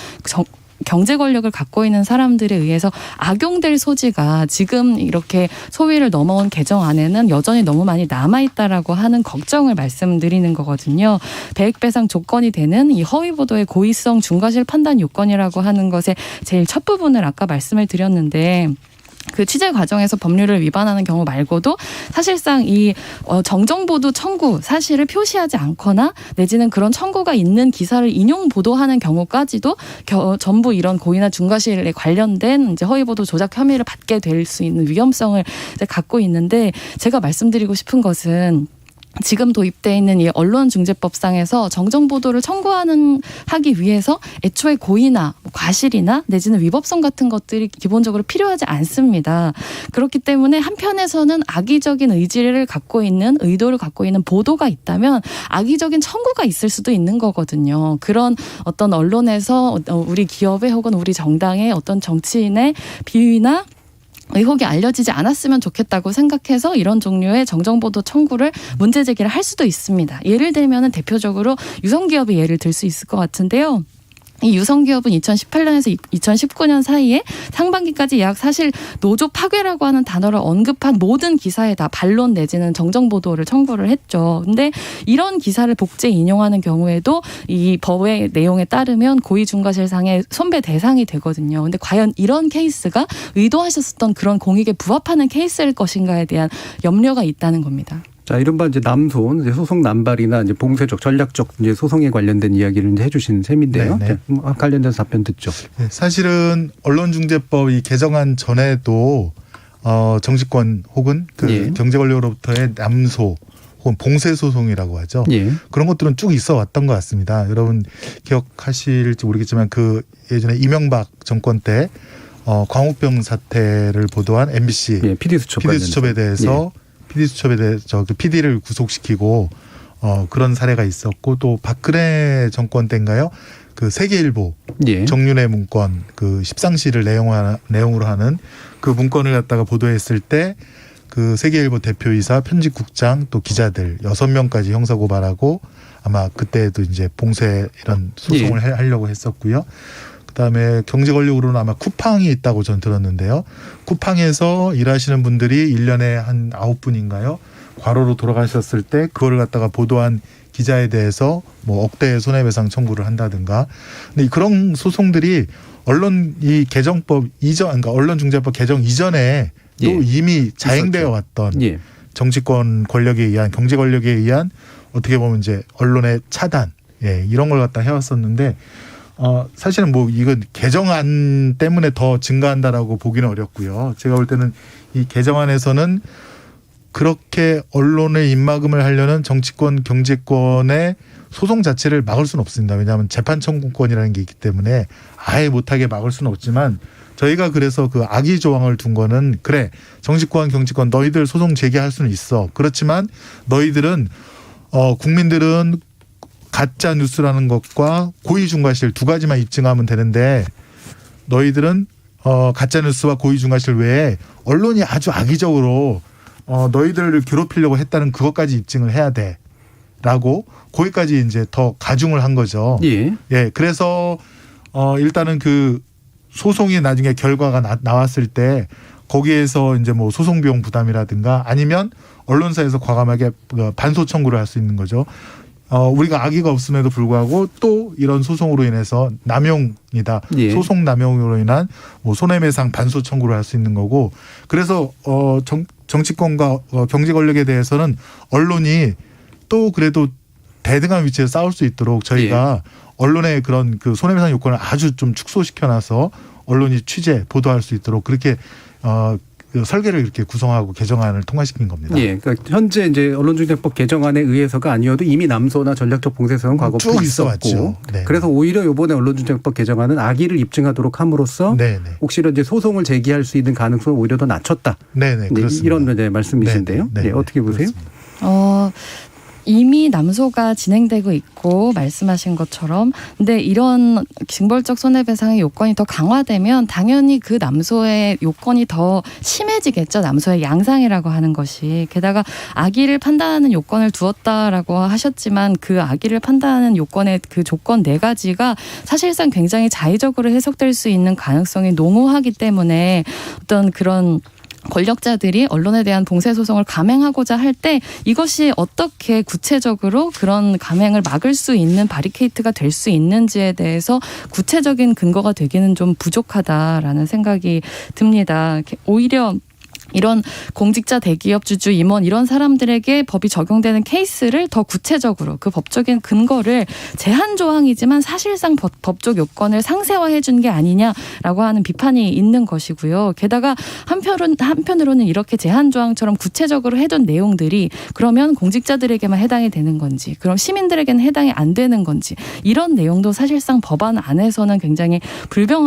경제 권력을 갖고 있는 사람들에 의해서 악용될 소지가 지금 이렇게 소위를 넘어온 개정 안에는 여전히 너무 많이 남아있다라고 하는 걱정을 말씀드리는 거거든요. 배액배상 조건이 되는 이 허위보도의 고의성 중과실 판단 요건이라고 하는 것의 제일 첫 부분을 아까 말씀을 드렸는데 그 취재 과정에서 법률을 위반하는 경우 말고도 사실상 이 정정보도 청구 사실을 표시하지 않거나 내지는 그런 청구가 있는 기사를 인용 보도하는 경우까지도 전부 이런 고의나 중과실에 관련된 이제 허위보도 조작 혐의를 받게 될 수 있는 위험성을 이제 갖고 있는데 제가 말씀드리고 싶은 것은 지금 도입되어 있는 이 언론중재법상에서 정정보도를 하기 위해서 애초에 고의나 과실이나 내지는 위법성 같은 것들이 기본적으로 필요하지 않습니다. 그렇기 때문에 한편에서는 악의적인 의도를 갖고 있는 보도가 있다면 악의적인 청구가 있을 수도 있는 거거든요. 그런 어떤 언론에서 우리 기업의 혹은 우리 정당의 어떤 정치인의 비위나 의혹이 알려지지 않았으면 좋겠다고 생각해서 이런 종류의 정정보도 청구를 문제 제기를 할 수도 있습니다. 예를 들면 대표적으로 유성기업의 예를 들 수 있을 것 같은데요. 이 유성기업은 2018년에서 2019년 사이에 상반기까지 약 사실 노조 파괴라고 하는 단어를 언급한 모든 기사에 다 반론 내지는 정정보도를 청구를 했죠. 근데 이런 기사를 복제 인용하는 경우에도 이 법의 내용에 따르면 고의중과실상의 손배 대상이 되거든요. 근데 과연 이런 케이스가 의도하셨었던 그런 공익에 부합하는 케이스일 것인가에 대한 염려가 있다는 겁니다. 자, 이른바 이제 남소, 이제 소송 남발이나 이제 봉쇄적, 전략적 이제 소송에 관련된 이야기를 이제 해주신 셈인데요. 네. 관련돼서 답변 듣죠. 네, 사실은 언론중재법이 개정한 전에도 정치권 혹은 예. 경제 권력으로부터의 남소 혹은 봉쇄 소송이라고 하죠. 예. 그런 것들은 쭉 있어 왔던 것 같습니다. 여러분 기억하실지 모르겠지만 그 예전에 이명박 정권 때 광우병 사태를 보도한 MBC 예, PD 수첩에 대해서 그 PD를 구속시키고 그런 사례가 있었고 또 박근혜 정권 때인가요? 그 세계일보 예. 정윤회 문건 그 십상시를 내용으로 하는 그 문건을 갖다가 보도했을 때 그 세계일보 대표이사 편집국장 또 기자들 6명까지 형사고발하고 아마 그때도 이제 봉쇄 이런 소송을 예. 하려고 했었고요. 그다음에 경제 권력으로는 아마 쿠팡이 있다고 전 들었는데요. 쿠팡에서 일하시는 분들이 1년에 한 9분인가요? 과로로 돌아가셨을 때 그거를 갖다가 보도한 기자에 대해서 뭐 억대의 손해배상 청구를 한다든가. 근데 그런 소송들이 이 개정법 이전, 그러니까 언론중재법 개정 이전에 또 예. 이미 자행되어 왔던 예. 정치권 권력에 의한 경제 권력에 의한 어떻게 보면 이제 언론의 차단, 이런 걸 갖다 해왔었는데. 사실은 뭐 이건 개정안 때문에 더 증가한다라고 보기는 어렵고요. 제가 볼 때는 이 개정안에서는 그렇게 언론의 입막음을 하려는 정치권, 경제권의 소송 자체를 막을 수는 없습니다. 왜냐하면 재판 청구권이라는 게 있기 때문에 아예 못하게 막을 수는 없지만 저희가 그래서 그 악의 조항을 둔 거는 그래 정치권, 경제권 너희들 소송 제기할 수는 있어. 그렇지만 너희들은 국민들은 가짜 뉴스라는 것과 고의중과실 두 가지만 입증하면 되는데 너희들은 가짜 뉴스와 고의중과실 외에 언론이 아주 악의적으로 너희들을 괴롭히려고 했다는 그것까지 입증을 해야 돼라고 거기까지 이제 더 가중을 한 거죠. 예. 예, 그래서 일단은 그 소송이 나중에 결과가 나왔을 때 거기에서 이제 뭐 소송 비용 부담이라든가 아니면 언론사에서 과감하게 반소 청구를 할 수 있는 거죠. 우리가 악의가 없음에도 불구하고 또 이런 소송으로 인해서 남용이다. 예. 소송 남용으로 인한 뭐 손해배상 반소 청구를 할 수 있는 거고 그래서 정치권과 경제 권력에 대해서는 언론이 또 그래도 대등한 위치에서 싸울 수 있도록 저희가 언론의 그런 그 손해배상 요건을 아주 좀 축소시켜놔서 언론이 취재 보도할 수 있도록 그렇게 그 설계를 이렇게 구성하고 개정안을 통과시킨 겁니다. 예, 그러니까 현재 이제 언론중재법 개정안에 의해서가 아니어도 이미 남소나 전략적 봉쇄성은 과거부터 쭉 있었고, 있어왔죠. 네. 그래서 오히려 이번에 언론중재법 개정안은 악의를 입증하도록 함으로써 네네. 혹시나 이제 소송을 제기할 수 있는 가능성을 오히려 더 낮췄다. 네네. 그렇습니다. 이런 이제 말씀이신데요. 네네. 네, 어떻게 보세요? 그렇습니다. 이미 남소가 진행되고 있고 말씀하신 것처럼 근데 이런 징벌적 손해배상의 요건이 더 강화되면 당연히 그 남소의 요건이 더 심해지겠죠. 남소의 양상이라고 하는 것이. 게다가 악의를 판단하는 요건을 두었다라고 하셨지만 그 악의를 판단하는 요건의 그 조건 4가지가 사실상 굉장히 자의적으로 해석될 수 있는 가능성이 농후하기 때문에 어떤 그런 권력자들이 언론에 대한 봉쇄 소송을 감행하고자 할 때 이것이 어떻게 구체적으로 그런 감행을 막을 수 있는 바리케이트가 될 수 있는지에 대해서 구체적인 근거가 되기는 좀 부족하다라는 생각이 듭니다. 오히려 이런 공직자, 대기업, 주주, 임원 이런 사람들에게 법이 적용되는 케이스를 더 구체적으로 그 법적인 근거를 제한 조항이지만 사실상 법적 요건을 상세화해 준 게 아니냐라고 하는 비판이 있는 것이고요. 게다가 한편으로는 이렇게 제한 조항처럼 구체적으로 해둔 내용들이 그러면 공직자들에게만 해당이 되는 건지 그럼 시민들에게는 해당이 안 되는 건지 이런 내용도 사실상 법안 안에서는 굉장히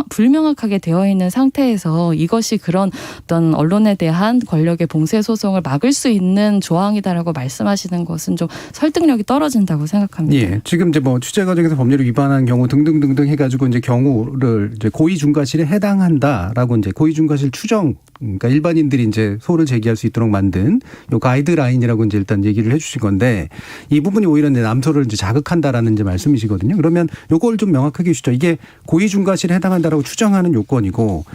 불명확하게 되어 있는 상태에서 이것이 그런 어떤 언론에 대한 권력의 봉쇄 소송을 막을 수 있는 조항이다라고 말씀하시는 것은 좀 설득력이 떨어진다고 생각합니다. 예, 지금 이제 뭐 취재 과정에서 법률을 위반한 경우 등등등등 해가지고 이제 경우를 이제 고의 중과실에 해당한다라고 이제 고의 중과실 추정, 그러니까 일반인들이 이제 소를 제기할 수 있도록 만든 요 가이드라인이라고 이제 일단 얘기를 해주신 건데 이 부분이 오히려 이제 남소를 이제 자극한다라는 이제 말씀이시거든요. 그러면 요걸 좀 명확하게 해주시죠. 이게 고의 중과실에 해당한다라고 추정하는 요건이고.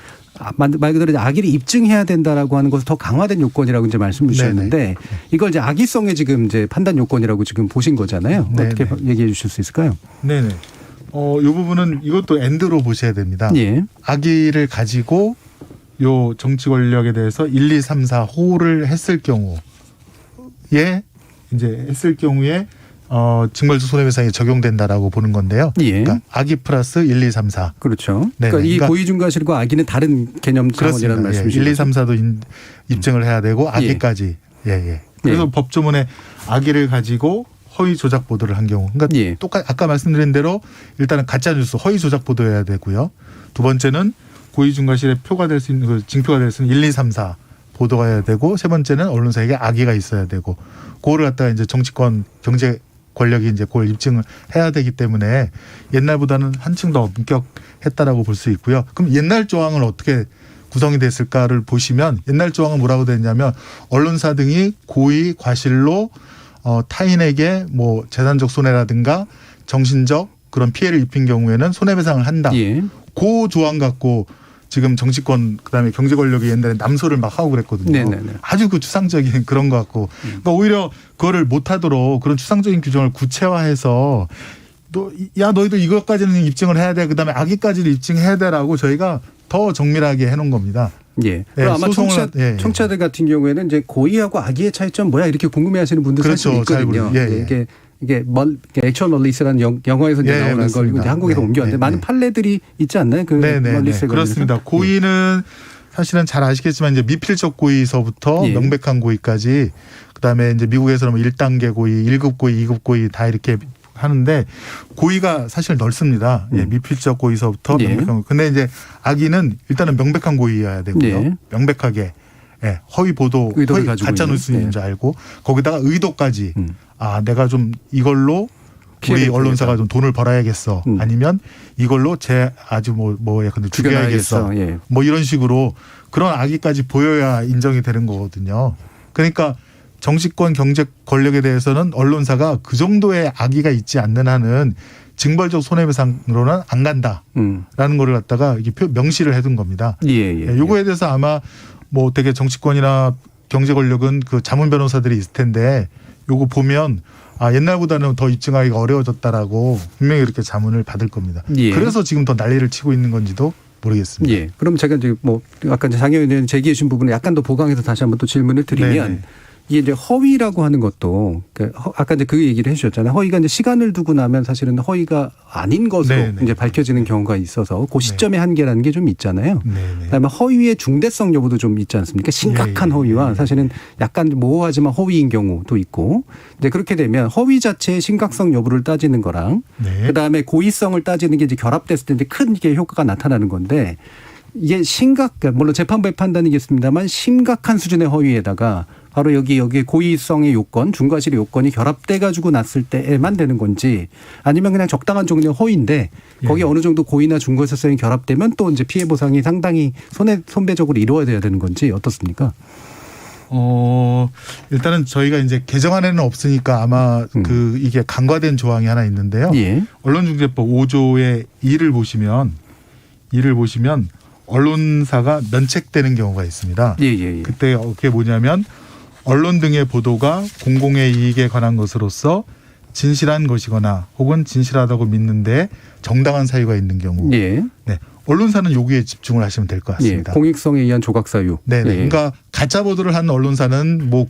말 그대로 악의를 입증해야 된다라고 하는 것은 더 강화된 요건이라고 이제 말씀을 주셨는데 이걸 이제 악의성의 지금 이제 판단 요건이라고 지금 보신 거잖아요. 네네. 어떻게 얘기해 주실 수 있을까요? 네네. 이 부분은 이것도 엔드로 보셔야 됩니다. 예. 악의를 가지고 요 정치 권력에 대해서 1, 2, 3, 4 호를 했을 경우에 징벌적 손해배상이 적용된다라고 보는 건데요. 예. 그러니까 악의 플러스 1, 2, 3, 4. 그렇죠. 네. 그러니까 이 고의 중과실과 악의는 다른 개념 차원이라는 말씀이시죠. 1, 2, 3, 4도 입증을 해야 되고 악의까지. 예. 그래서 법조문에 악의를 가지고 허위 조작 보도를 한 경우. 그러니까 똑같이 아까 말씀드린 대로 일단은 가짜 뉴스 허위 조작 보도해야 되고요. 두 번째는 고의 중과실의 표가 될 수 있는 그 징표가 될 수 있는 1, 2, 3, 4 보도가 해야 되고 세 번째는 언론사에게 악의가 있어야 되고 그거를 갖다가 이제 정치권 경제 권력이 이제 그걸 입증을 해야 되기 때문에 옛날보다는 한층 더 엄격했다라고 볼 수 있고요. 그럼 옛날 조항은 어떻게 구성이 됐을까를 보시면 옛날 조항은 뭐라고 됐냐면 언론사 등이 고의 과실로 타인에게 뭐 재산적 손해라든가 정신적 그런 피해를 입힌 경우에는 손해배상을 한다. 그 조항 갖고 지금 정치권 그다음에 경제 권력이 옛날에 남소를 막 하고 그랬거든요. 네네네. 아주 그 추상적인 그런 것 같고 그러니까 오히려 그거를 못하도록 그런 추상적인 규정을 구체화해서 너희도 이것까지는 입증을 해야 돼. 그다음에 악의까지를 입증해야 돼라고 저희가 더 정밀하게 해놓은 겁니다. 예. 그럼 아마 청취자들 같은 경우에는 이제 고의하고 악의의 차이점 뭐야 이렇게 궁금해하시는 분들 사실 있거든요. 이게 액츄얼 멀리스라는 영어에서 이제 나오는 걸 이제 한국에서 옮겨왔는데 많은 판례들이 있지 않나요? 그 멀리스에 그렇습니다. 고의는 사실은 잘 아시겠지만 이제 미필적 고의서부터 명백한 고의까지 그다음에 이제 미국에서는 1단계 고의, 1급 고의, 2급 고의 다 이렇게 하는데 고의가 사실 넓습니다. 미필적 고의서부터 명백한 고의. 근데 이제 악의는 일단은 명백한 고의여야 되고요. 명백하게 허위 보도, 허위 가짜 뉴스인 줄 알고 거기다가 의도까지 내가 좀 이걸로 우리 언론사가 좀 돈을 벌어야겠어. 아니면 이걸로 아주 약간 죽여야겠어. 뭐 이런 식으로 그런 악의까지 보여야 인정이 되는 거거든요. 그러니까 정치권 경제 권력에 대해서는 언론사가 그 정도의 악의가 있지 않는 한은 징벌적 손해배상으로는 안 간다라는 거를 갖다가 이게 명시를 해둔 겁니다. 예. 요거에 대해서 아마 뭐 되게 정치권이나 경제 권력은 그 자문 변호사들이 있을 텐데 요거 보면 옛날보다는 더 입증하기가 어려워졌다라고 분명히 이렇게 자문을 받을 겁니다. 예. 그래서 지금 더 난리를 치고 있는 건지도 모르겠습니다. 예. 그럼 제가 이제 뭐 아까 이제 장 의원님 제기해 주신 부분을 약간 더 보강해서 다시 한번 또 질문을 드리면 네네. 이게 이제 허위라고 하는 것도 아까 이제 그 얘기를 해주셨잖아요. 허위가 이제 시간을 두고 나면 사실은 허위가 아닌 것으로 네네. 이제 밝혀지는 경우가 있어서 그 시점의 한계라는 게 좀 있잖아요. 네네. 그다음에 허위의 중대성 여부도 좀 있지 않습니까? 심각한 예. 허위와 사실은 약간 모호하지만 허위인 경우도 있고, 이제 그렇게 되면 허위 자체의 심각성 여부를 따지는 거랑 네. 그다음에 고의성을 따지는 게 이제 결합됐을 때 이제 큰 게 효과가 나타나는 건데, 이게 물론 재판부의 판단이겠습니다만 심각한 수준의 허위에다가 바로 여기에 고의성의 요건, 중과실의 요건이 결합돼 가지고 났을 때에만 되는 건지, 아니면 그냥 적당한 종류의 허위인데 거기에 어느 정도 고의나 중과실성이 결합되면 또 이제 피해 보상이 상당히 손배적으로 이루어져야 되는 건지 어떻습니까? 일단은 저희가 이제 개정안에는 없으니까 아마 이게 간과된 조항이 하나 있는데요. 예. 언론중재법 5조의 2를 보시면 언론사가 면책되는 경우가 있습니다. 예. 그때 그게 뭐냐면 언론 등의 보도가 공공의 이익에 관한 것으로서 진실한 것이거나 혹은 진실하다고 믿는데 정당한 사유가 있는 경우. 예. 네. 언론사는 여기에 집중을 하시면 될 것 같습니다. 예. 공익성에 의한 조각 사유. 네. 예. 그러니까 가짜 보도를 한 언론사는 뭐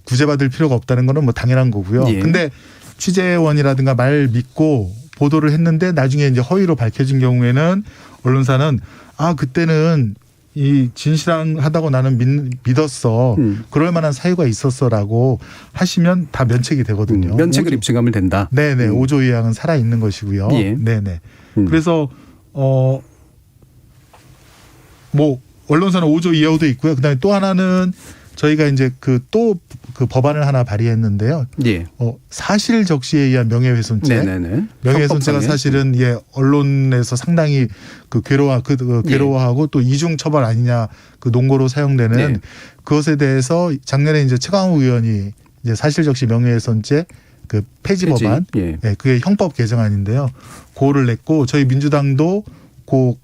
구제받을 필요가 없다는 거는 뭐 당연한 거고요. 예. 근데 취재원이라든가 말 믿고 보도를 했는데 나중에 이제 허위로 밝혀진 경우에는 언론사는 그때는 이 진실하다고 나는 믿었어. 그럴 만한 사유가 있었어라고 하시면 다 면책이 되거든요. 면책을 입증하면 된다. 네네. 5조 의항은 살아 있는 것이고요. 예. 네네. 그래서 뭐 언론사는 5조 이하도 있고요. 그다음에 또 하나는 저희가 이제 그 법안을 하나 발의했는데요. 예. 사실 적시에 의한 명예훼손죄. 네네네. 명예훼손죄가 형법상에. 사실은 언론에서 상당히 괴로워하고 또 이중 처벌 아니냐 그 논거로 사용되는 네. 그것에 대해서 작년에 이제 최강욱 의원이 이제 사실 적시 명예훼손죄 그 폐지 법안. 예. 네, 그게 형법 개정안인데요. 그거를 냈고 저희 민주당도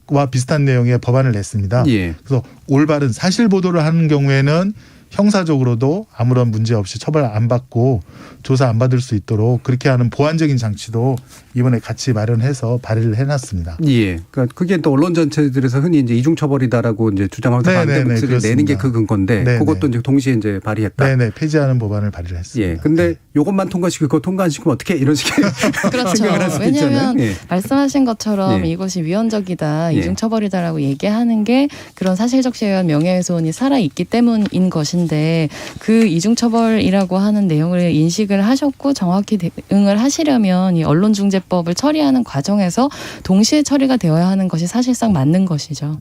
그와 비슷한 내용의 법안을 냈습니다. 예. 그래서 올바른 사실 보도를 하는 경우에는 형사적으로도 아무런 문제 없이 처벌 안 받고 조사 안 받을 수 있도록 그렇게 하는 보완적인 장치도 이번에 같이 마련해서 발의를 해놨습니다. 예. 그러니까 그게 또 언론 전체들에서 흔히 이제 이중처벌이다라고 이제 주장하면서 반대 네네네, 목소리를 그렇습니다. 내는 게 그 근건데 네네. 그것도 이제 동시에 이제 발의했다. 네네. 폐지하는 법안을 발의를 했습니다. 예. 근데 요것만 통과시키고 그거 통과 안 시키면 어떻게 이런 식의 그렇죠. 생각을 할 수도 있잖아요. 왜냐하면 예. 말씀하신 것처럼 예. 이것이 위헌적이다, 예. 이중처벌이다라고 얘기하는 게 그런 사실적시에 의한 명예훼손이 살아있기 때문인 것인데, 그 이중처벌이라고 하는 내용을 인식을 하셨고 정확히 대응을 하시려면 이 언론중재법을 처리하는 과정에서 동시에 처리가 되어야 하는 것이 사실상 맞는 것이죠.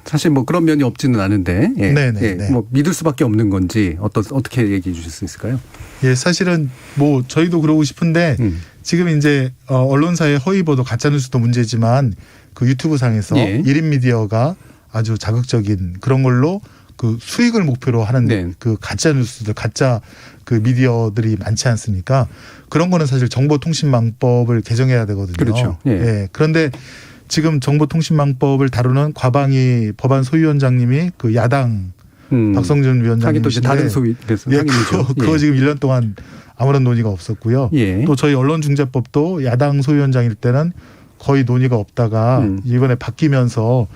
사실 뭐 그런 면이 없지는 않은데, 예. 네네, 예. 네. 뭐 믿을 수밖에 없는 건지 어떻게 얘기해 주실 수 있을까요? 예, 사실은 뭐 저희도 그러고 싶은데 지금 이제 언론사의 허위 보도 가짜 뉴스도 문제지만 그 유튜브 상에서 예. 1인 미디어가 아주 자극적인 그런 걸로 그 수익을 목표로 하는 네. 그 가짜 뉴스들, 가짜 그 미디어들이 많지 않습니까? 그런 거는 사실 정보통신망법을 개정해야 되거든요. 그렇죠. 예. 예. 그런데 지금 정보통신망법을 다루는 과방위 법안 소위원장님이 그 야당 박성준 위원장님. 하긴 또 이제 다른 소위에서 예, 그거 지금 1년 동안 아무런 논의가 없었고요. 예. 또 저희 언론중재법도 야당 소위원장일 때는 거의 논의가 없다가 이번에 바뀌면서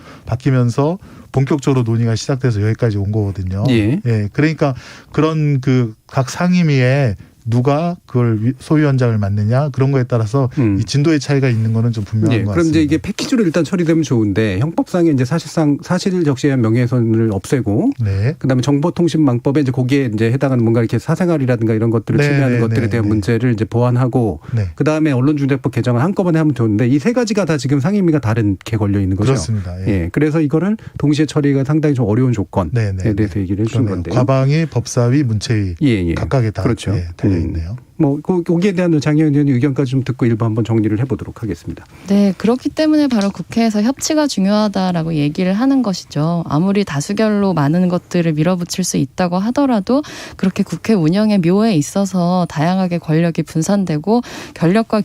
본격적으로 논의가 시작돼서 여기까지 온 거거든요. 예. 예. 그러니까 그런 그 각 상임위에 누가 그걸 소위원장을 맡느냐 그런 거에 따라서 이 진도의 차이가 있는 거는 좀 분명한 예, 것 그럼 같습니다. 이제 이게 패키지로 일단 처리되면 좋은데 형법상에 이제 사실상 사실 적시에 의한 명예훼손을 없애고 네. 그다음에 정보통신망법에 이제 거기에 이제 해당하는 뭔가 이렇게 사생활이라든가 이런 것들을 네, 침해하는 네, 것들에 네, 대한 네. 문제를 이제 보완하고 네. 그다음에 언론중재법 개정을 한꺼번에 하면 좋은데 이 세 가지가 다 지금 상임위가 다르게 걸려 있는 거죠. 그렇습니다. 예. 예, 그래서 이거를 동시에 처리가 상당히 좀 어려운 조건에 네, 네, 대해서 얘기를 해주신 그러네요. 건데요. 과방위, 법사위, 문체위 예. 각각에 다 그렇죠. 예, 달려 있네요. 뭐 거기에 대한 장혜은 의원의 의견까지 좀 듣고 일부 한번 정리를 해보도록 하겠습니다. 네, 그렇기 때문에 바로 국회에서 협치가 중요하다라고 얘기를 하는 것이죠. 아무리 다수결로 많은 것들을 밀어붙일 수 있다고 하더라도 그렇게 국회 운영의 묘에 있어서 다양하게 권력이 분산되고 권력과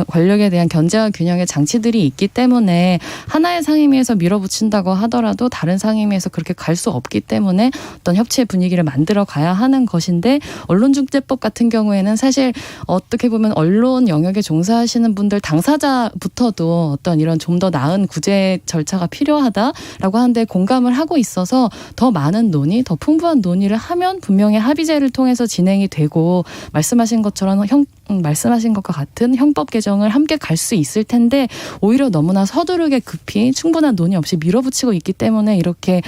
권력에 대한 견제와 균형의 장치들이 있기 때문에 하나의 상임위에서 밀어붙인다고 하더라도 다른 상임위에서 그렇게 갈 수 없기 때문에 어떤 협치의 분위기를 만들어 가야 하는 것인데 언론중재법 같은 경우에는 사실 어떻게 보면 언론 영역에 종사하시는 분들 당사자부터도 어떤 이런 좀 더 나은 구제 절차가 필요하다라고 하는데 공감을 하고 있어서 더 많은 논의, 더 풍부한 논의를 하면 분명히 합의제를 통해서 진행이 되고 말씀하신 것처럼 말씀하신 것과 같은 형법 개정을 함께 갈 수 있을 텐데 오히려 너무나 서두르게 급히 충분한 논의 없이 밀어붙이고 있기 때문에 이렇게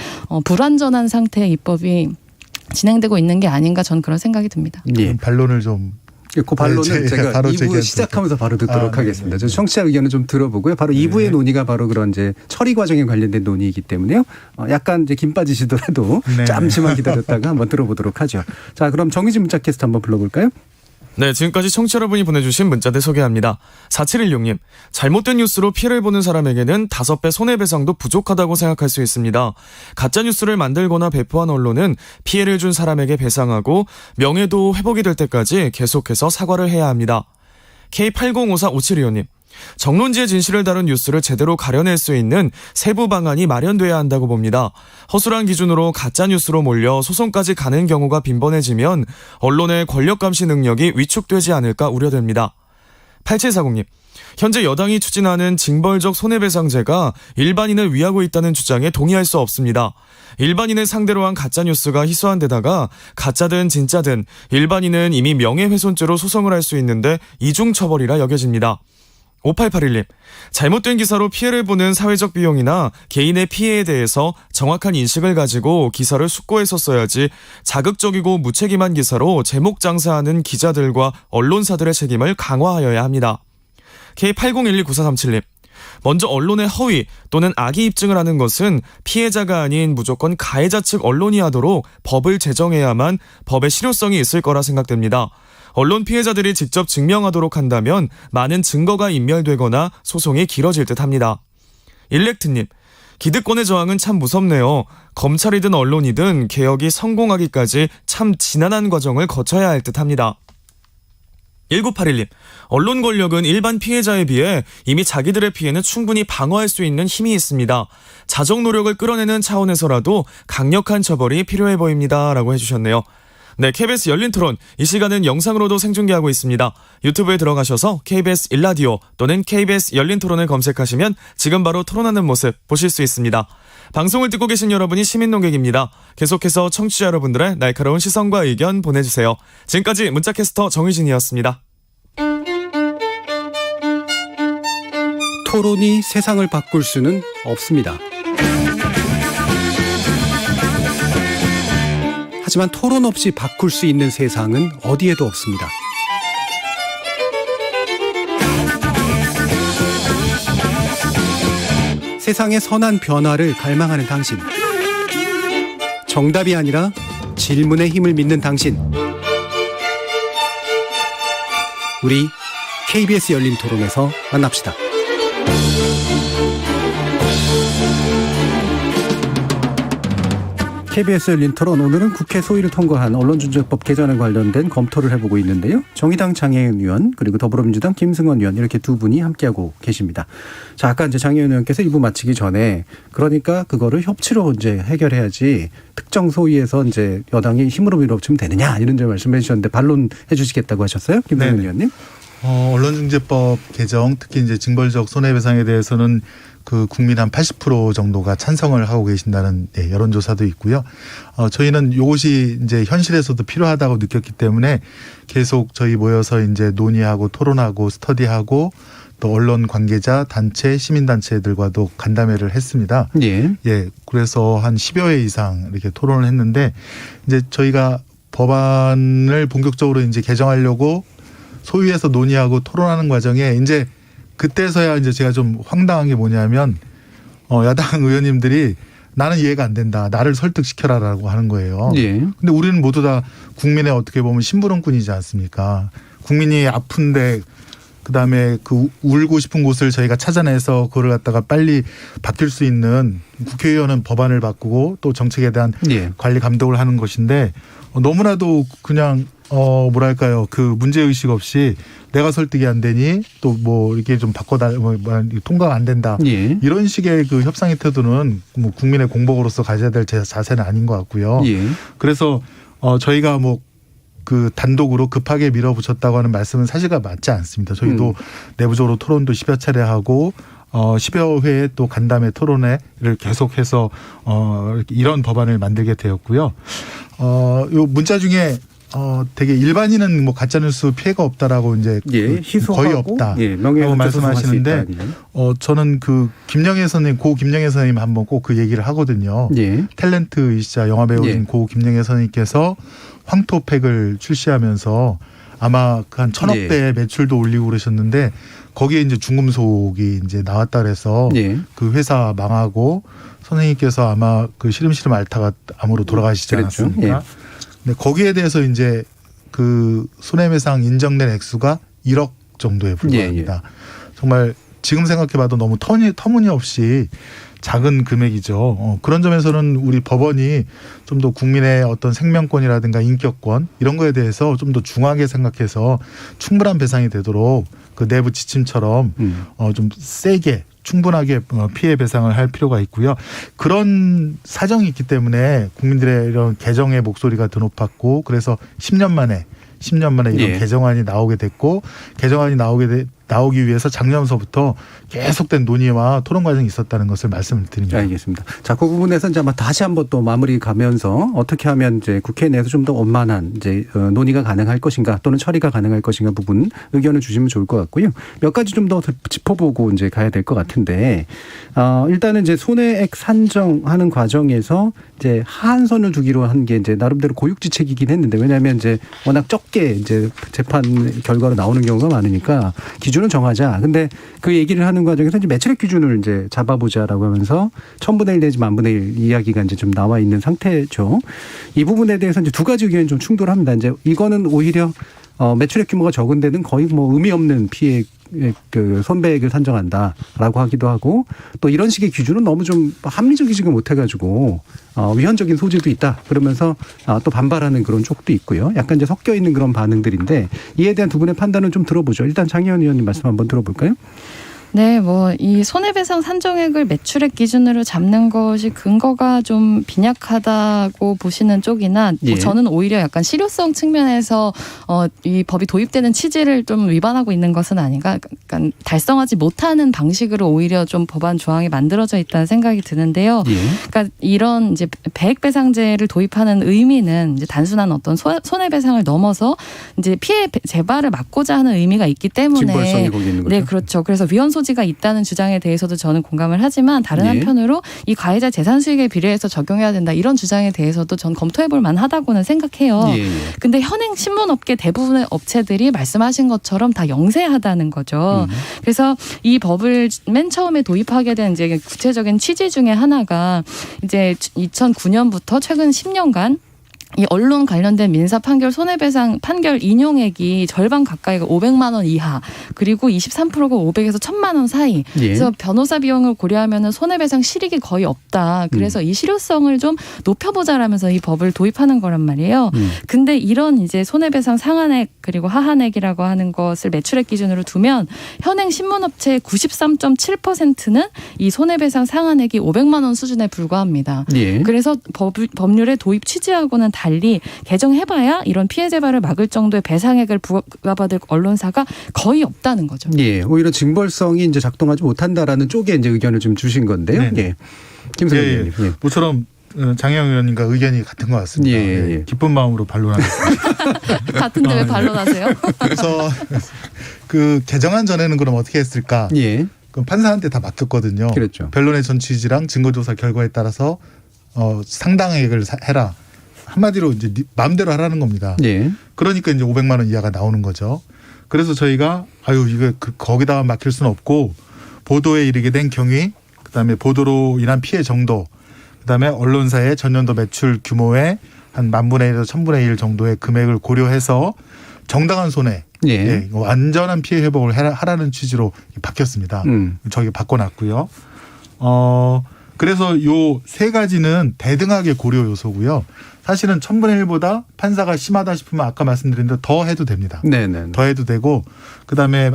불완전한 상태의 입법이 진행되고 있는 게 아닌가 저는 그런 생각이 듭니다. 예. 반론을 좀. 그 반론은 제가 바로 2부 시작하면서 바로 듣도록 하겠습니다. 저 청취자 의견을 좀 들어보고요. 바로 2부의 논의가 바로 그런 이제 처리 과정에 관련된 논의이기 때문에요. 약간 이제 김 빠지시더라도 잠시만 기다렸다가 한번 들어보도록 하죠. 자, 그럼 정의진 문자 캐스트 한번 불러볼까요? 네, 지금까지 청취자 여러분이 보내주신 문자들 소개합니다. 4716님, 잘못된 뉴스로 피해를 보는 사람에게는 5배 손해배상도 부족하다고 생각할 수 있습니다. 가짜뉴스를 만들거나 배포한 언론은 피해를 준 사람에게 배상하고 명예도 회복이 될 때까지 계속해서 사과를 해야 합니다. K80545725님, 정론지의 진실을 다룬 뉴스를 제대로 가려낼 수 있는 세부 방안이 마련돼야 한다고 봅니다. 허술한 기준으로 가짜뉴스로 몰려 소송까지 가는 경우가 빈번해지면 언론의 권력 감시 능력이 위축되지 않을까 우려됩니다. 8740님, 현재 여당이 추진하는 징벌적 손해배상제가 일반인을 위하고 있다는 주장에 동의할 수 없습니다. 일반인을 상대로 한 가짜뉴스가 희소한 데다가 가짜든 진짜든 일반인은 이미 명예훼손죄로 소송을 할 수 있는데 이중처벌이라 여겨집니다. 5881님, 잘못된 기사로 피해를 보는 사회적 비용이나 개인의 피해에 대해서 정확한 인식을 가지고 기사를 숙고했었어야지 자극적이고 무책임한 기사로 제목 장사하는 기자들과 언론사들의 책임을 강화하여야 합니다. K80129437님, 먼저 언론의 허위 또는 악의 입증을 하는 것은 피해자가 아닌 무조건 가해자 측 언론이 하도록 법을 제정해야만 법의 실효성이 있을 거라 생각됩니다. 언론 피해자들이 직접 증명하도록 한다면 많은 증거가 인멸되거나 소송이 길어질 듯합니다. 일렉트님, 기득권의 저항은 참 무섭네요. 검찰이든 언론이든 개혁이 성공하기까지 참 지난한 과정을 거쳐야 할 듯합니다. 1981님, 언론 권력은 일반 피해자에 비해 이미 자기들의 피해는 충분히 방어할 수 있는 힘이 있습니다. 자정 노력을 끌어내는 차원에서라도 강력한 처벌이 필요해 보입니다. 라고 해주셨네요. 네, KBS 열린 토론, 이 시간은 영상으로도 생중계하고 있습니다. 유튜브에 들어가셔서 KBS 1라디오 또는 KBS 열린 토론을 검색하시면 지금 바로 토론하는 모습 보실 수 있습니다. 방송을 듣고 계신 여러분이 시민논객입니다. 계속해서 청취자 여러분들의 날카로운 시선과 의견 보내주세요. 지금까지 문자캐스터 정의진이었습니다. 토론이 세상을 바꿀 수는 없습니다. 하지만 토론 없이 바꿀 수 있는 세상은 어디에도 없습니다. 세상의 선한 변화를 갈망하는 당신. 정답이 아니라 질문의 힘을 믿는 당신. 우리 KBS 열린 토론에서 만납시다. KBS 열린 토론, 오늘은 국회 소위를 통과한 언론중재법 개정에 관련된 검토를 해보고 있는데요. 정의당 장혜은 의원 그리고 더불어민주당 김승원 의원 이렇게 두 분이 함께하고 계십니다. 자, 아까 이제 장혜은 의원께서 1부 마치기 전에 그러니까 그거를 협치로 이제 해결해야지 특정 소위에서 이제 여당이 힘으로 밀어붙이면 되느냐 이런 점 말씀해 주셨는데 반론해 주시겠다고 하셨어요, 김승원 의원님? 언론중재법 개정, 특히 이제 징벌적 손해배상에 대해서는 그 국민 한 80% 정도가 찬성을 하고 계신다는 여론조사도 있고요. 저희는 이것이 이제 현실에서도 필요하다고 느꼈기 때문에 계속 저희 모여서 이제 논의하고 토론하고 스터디하고 또 언론 관계자 단체, 시민단체들과도 간담회를 했습니다. 예. 그래서 한 10여 회 이상 이렇게 토론을 했는데 이제 저희가 법안을 본격적으로 이제 개정하려고 소위에서 논의하고 토론하는 과정에 이제 그때서야 이제 제가 좀 황당한 게 뭐냐면 야당 의원님들이 나는 이해가 안 된다. 나를 설득시켜라라고 하는 거예요. 예. 근데 우리는 모두 다 국민의 어떻게 보면 심부름꾼이지 않습니까? 국민이 아픈데 그다음에 그 울고 싶은 곳을 저희가 찾아내서 그걸 갖다가 빨리 바뀔 수 있는 국회의원은 법안을 바꾸고 또 정책에 대한 예. 관리 감독을 하는 것인데 너무나도 그냥 뭐랄까요 그 문제 의식 없이 내가 설득이 안 되니 또 뭐 이렇게 좀 바꿔달 통과가 안 된다 예. 이런 식의 그 협상의 태도는 뭐 국민의 공복으로서 가져야 될 자세는 아닌 것 같고요. 예. 그래서 저희가 뭐 그 단독으로 급하게 밀어붙였다고 하는 말씀은 사실과 맞지 않습니다. 저희도 내부적으로 토론도 10여 차례 하고 10여 회의 또 간담회 토론회를 계속해서 이런 법안을 만들게 되었고요. 요 문자 중에 되게 일반인은 뭐 가짜뉴스 피해가 없다라고 이제 예. 희소하고 거의 없다. 예. 라고 말씀하시는데 저는 그 김영애 선생님, 고 김영애 선생님 한번 꼭 그 얘기를 하거든요. 예. 탤런트이시자 영화 배우인 예. 고 김영애 선생님께서 황토팩을 출시하면서 아마 그 한 1,000억 대 매출도 올리고 그러셨는데 거기에 이제 중금속이 이제 나왔다 그래서 예. 그 회사 망하고 선생님께서 아마 그 시름시름 앓다가 암으로 돌아가시지 그랬죠. 않았습니까? 예. 근데 거기에 대해서 이제 그 손해배상 인정된 액수가 1억 정도에 불과합니다. 정말 지금 생각해봐도 너무 터무니없이 작은 금액이죠. 그런 점에서는 우리 법원이 좀 더 국민의 어떤 생명권이라든가 인격권 이런 거에 대해서 좀 더 중하게 생각해서 충분한 배상이 되도록 그 내부 지침처럼 좀 세게 충분하게 피해 배상을 할 필요가 있고요. 그런 사정이 있기 때문에 국민들의 이런 개정의 목소리가 더 높았고 그래서 10년 만에 이런 예. 개정안이 나오게 됐고 개정안이 나오기 위해서 작년서부터 계속된 논의와 토론 과정이 있었다는 것을 말씀을 드립니다. 알겠습니다. 자, 그 부분에서 이제 아마 다시 한번 또 마무리 가면서 어떻게 하면 이제 국회 내에서 좀 더 원만한 이제 논의가 가능할 것인가 또는 처리가 가능할 것인가 부분 의견을 주시면 좋을 것 같고요. 몇 가지 좀 더 짚어보고 이제 가야 될 것 같은데 일단은 이제 손해액 산정하는 과정에서 이제 하한선을 두기로 한 게 이제 나름대로 고육지책이긴 했는데 왜냐하면 이제 워낙 적게 이제 재판 결과로 나오는 경우가 많으니까 기준은 정하자. 근데 그 얘기를 하는 과정에서 이제 매출액 기준을 이제 잡아보자라고 하면서 1000분의 1 내지 10,000분의 1 이야기가 이제 좀 나와 있는 상태죠. 이 부분에 대해서 이제 두 가지 의견이 좀 충돌합니다. 이제 이거는 오히려 매출액 규모가 적은 데는 거의 뭐 의미 없는 피해 그 손배액을 산정한다라고 하기도 하고 또 이런 식의 기준은 너무 좀 합리적이지가 못해가지고 위헌적인 소지도 있다 그러면서 또 반발하는 그런 쪽도 있고요. 약간 이제 섞여 있는 그런 반응들인데 이에 대한 두 분의 판단은 좀 들어보죠. 일단 장혜원 의원님 말씀 한번 들어볼까요? 네, 뭐 이 손해배상 산정액을 매출액 기준으로 잡는 것이 근거가 좀 빈약하다고 보시는 쪽이나 예. 저는 오히려 약간 실효성 측면에서 이 법이 도입되는 취지를 좀 위반하고 있는 것은 아닌가, 약간 달성하지 못하는 방식으로 오히려 좀 법안 조항이 만들어져 있다는 생각이 드는데요. 예. 그러니까 이런 이제 배액배상제를 도입하는 의미는 이제 단순한 어떤 손해배상을 넘어서 이제 피해 재발을 막고자 하는 의미가 있기 때문에 징벌성이 거기 있는 거죠. 네, 그렇죠. 그래서 위헌 소지가 있다는 주장에 대해서도 저는 공감을 하지만 다른 예. 한편으로 이 가해자 재산 수익에 비례해서 적용해야 된다 이런 주장에 대해서도 전 검토해볼 만하다고는 생각해요. 예. 근데 현행 신문업계 대부분의 업체들이 말씀하신 것처럼 다 영세하다는 거죠. 그래서 이 법을 맨 처음에 도입하게 된 이제 구체적인 취지 중에 하나가 이제 2009년부터 최근 10년간 이 언론 관련된 민사 판결 손해배상 판결 인용액이 절반 가까이가 500만 원 이하 그리고 23%가 500에서 1000만 원 사이. 예. 그래서 변호사 비용을 고려하면 손해배상 실익이 거의 없다. 그래서 이 실효성을 좀 높여보자라면서 이 법을 도입하는 거란 말이에요. 근데 이런 이제 손해배상 상한액 그리고 하한액이라고 하는 것을 매출액 기준으로 두면 현행 신문업체의 93.7%는 이 손해배상 상한액이 500만 원 수준에 불과합니다. 예. 그래서 법률의 도입 취지하고는 달리 개정해봐야 이런 피해 재발을 막을 정도의 배상액을 부과받을 언론사가 거의 없다는 거죠. 예, 오히려 징벌성이 이제 작동하지 못한다라는 쪽에 이제 의견을 좀 주신 건데요. 네네. 예, 김성현 예, 의원님. 예. 모처럼 장혜영 의원님과 의견이 같은 것 같습니다. 예, 예, 예. 기쁜 마음으로 반론하겠습니다. 같은데 왜 반론하세요? 그래서 그 개정안 전에는 그럼 어떻게 했을까? 예, 그럼 판사한테 다 맡겼거든요. 그랬죠. 변론의 전 취지랑 증거조사 결과에 따라서 상당액을 해라. 한마디로 이제 마음대로 하라는 겁니다. 예, 그러니까 이제 500만 원 이하가 나오는 거죠. 그래서 저희가 이거 거기다가 맡길 수는 없고 보도에 이르게 된 경위, 그다음에 보도로 인한 피해 정도, 그다음에 언론사의 전년도 매출 규모의 한 10,000분의 1에서 1,000분의 1 정도의 금액을 고려해서 정당한 손해, 예. 완전한 피해 회복을 하라는 취지로 바뀌었습니다. 저기 바꿔놨고요. 그래서 요 세 가지는 대등하게 고려 요소고요. 사실은 1,000분의 1보다 판사가 심하다 싶으면 아까 말씀드린 대로 더 해도 됩니다. 네네. 더 해도 되고 그다음에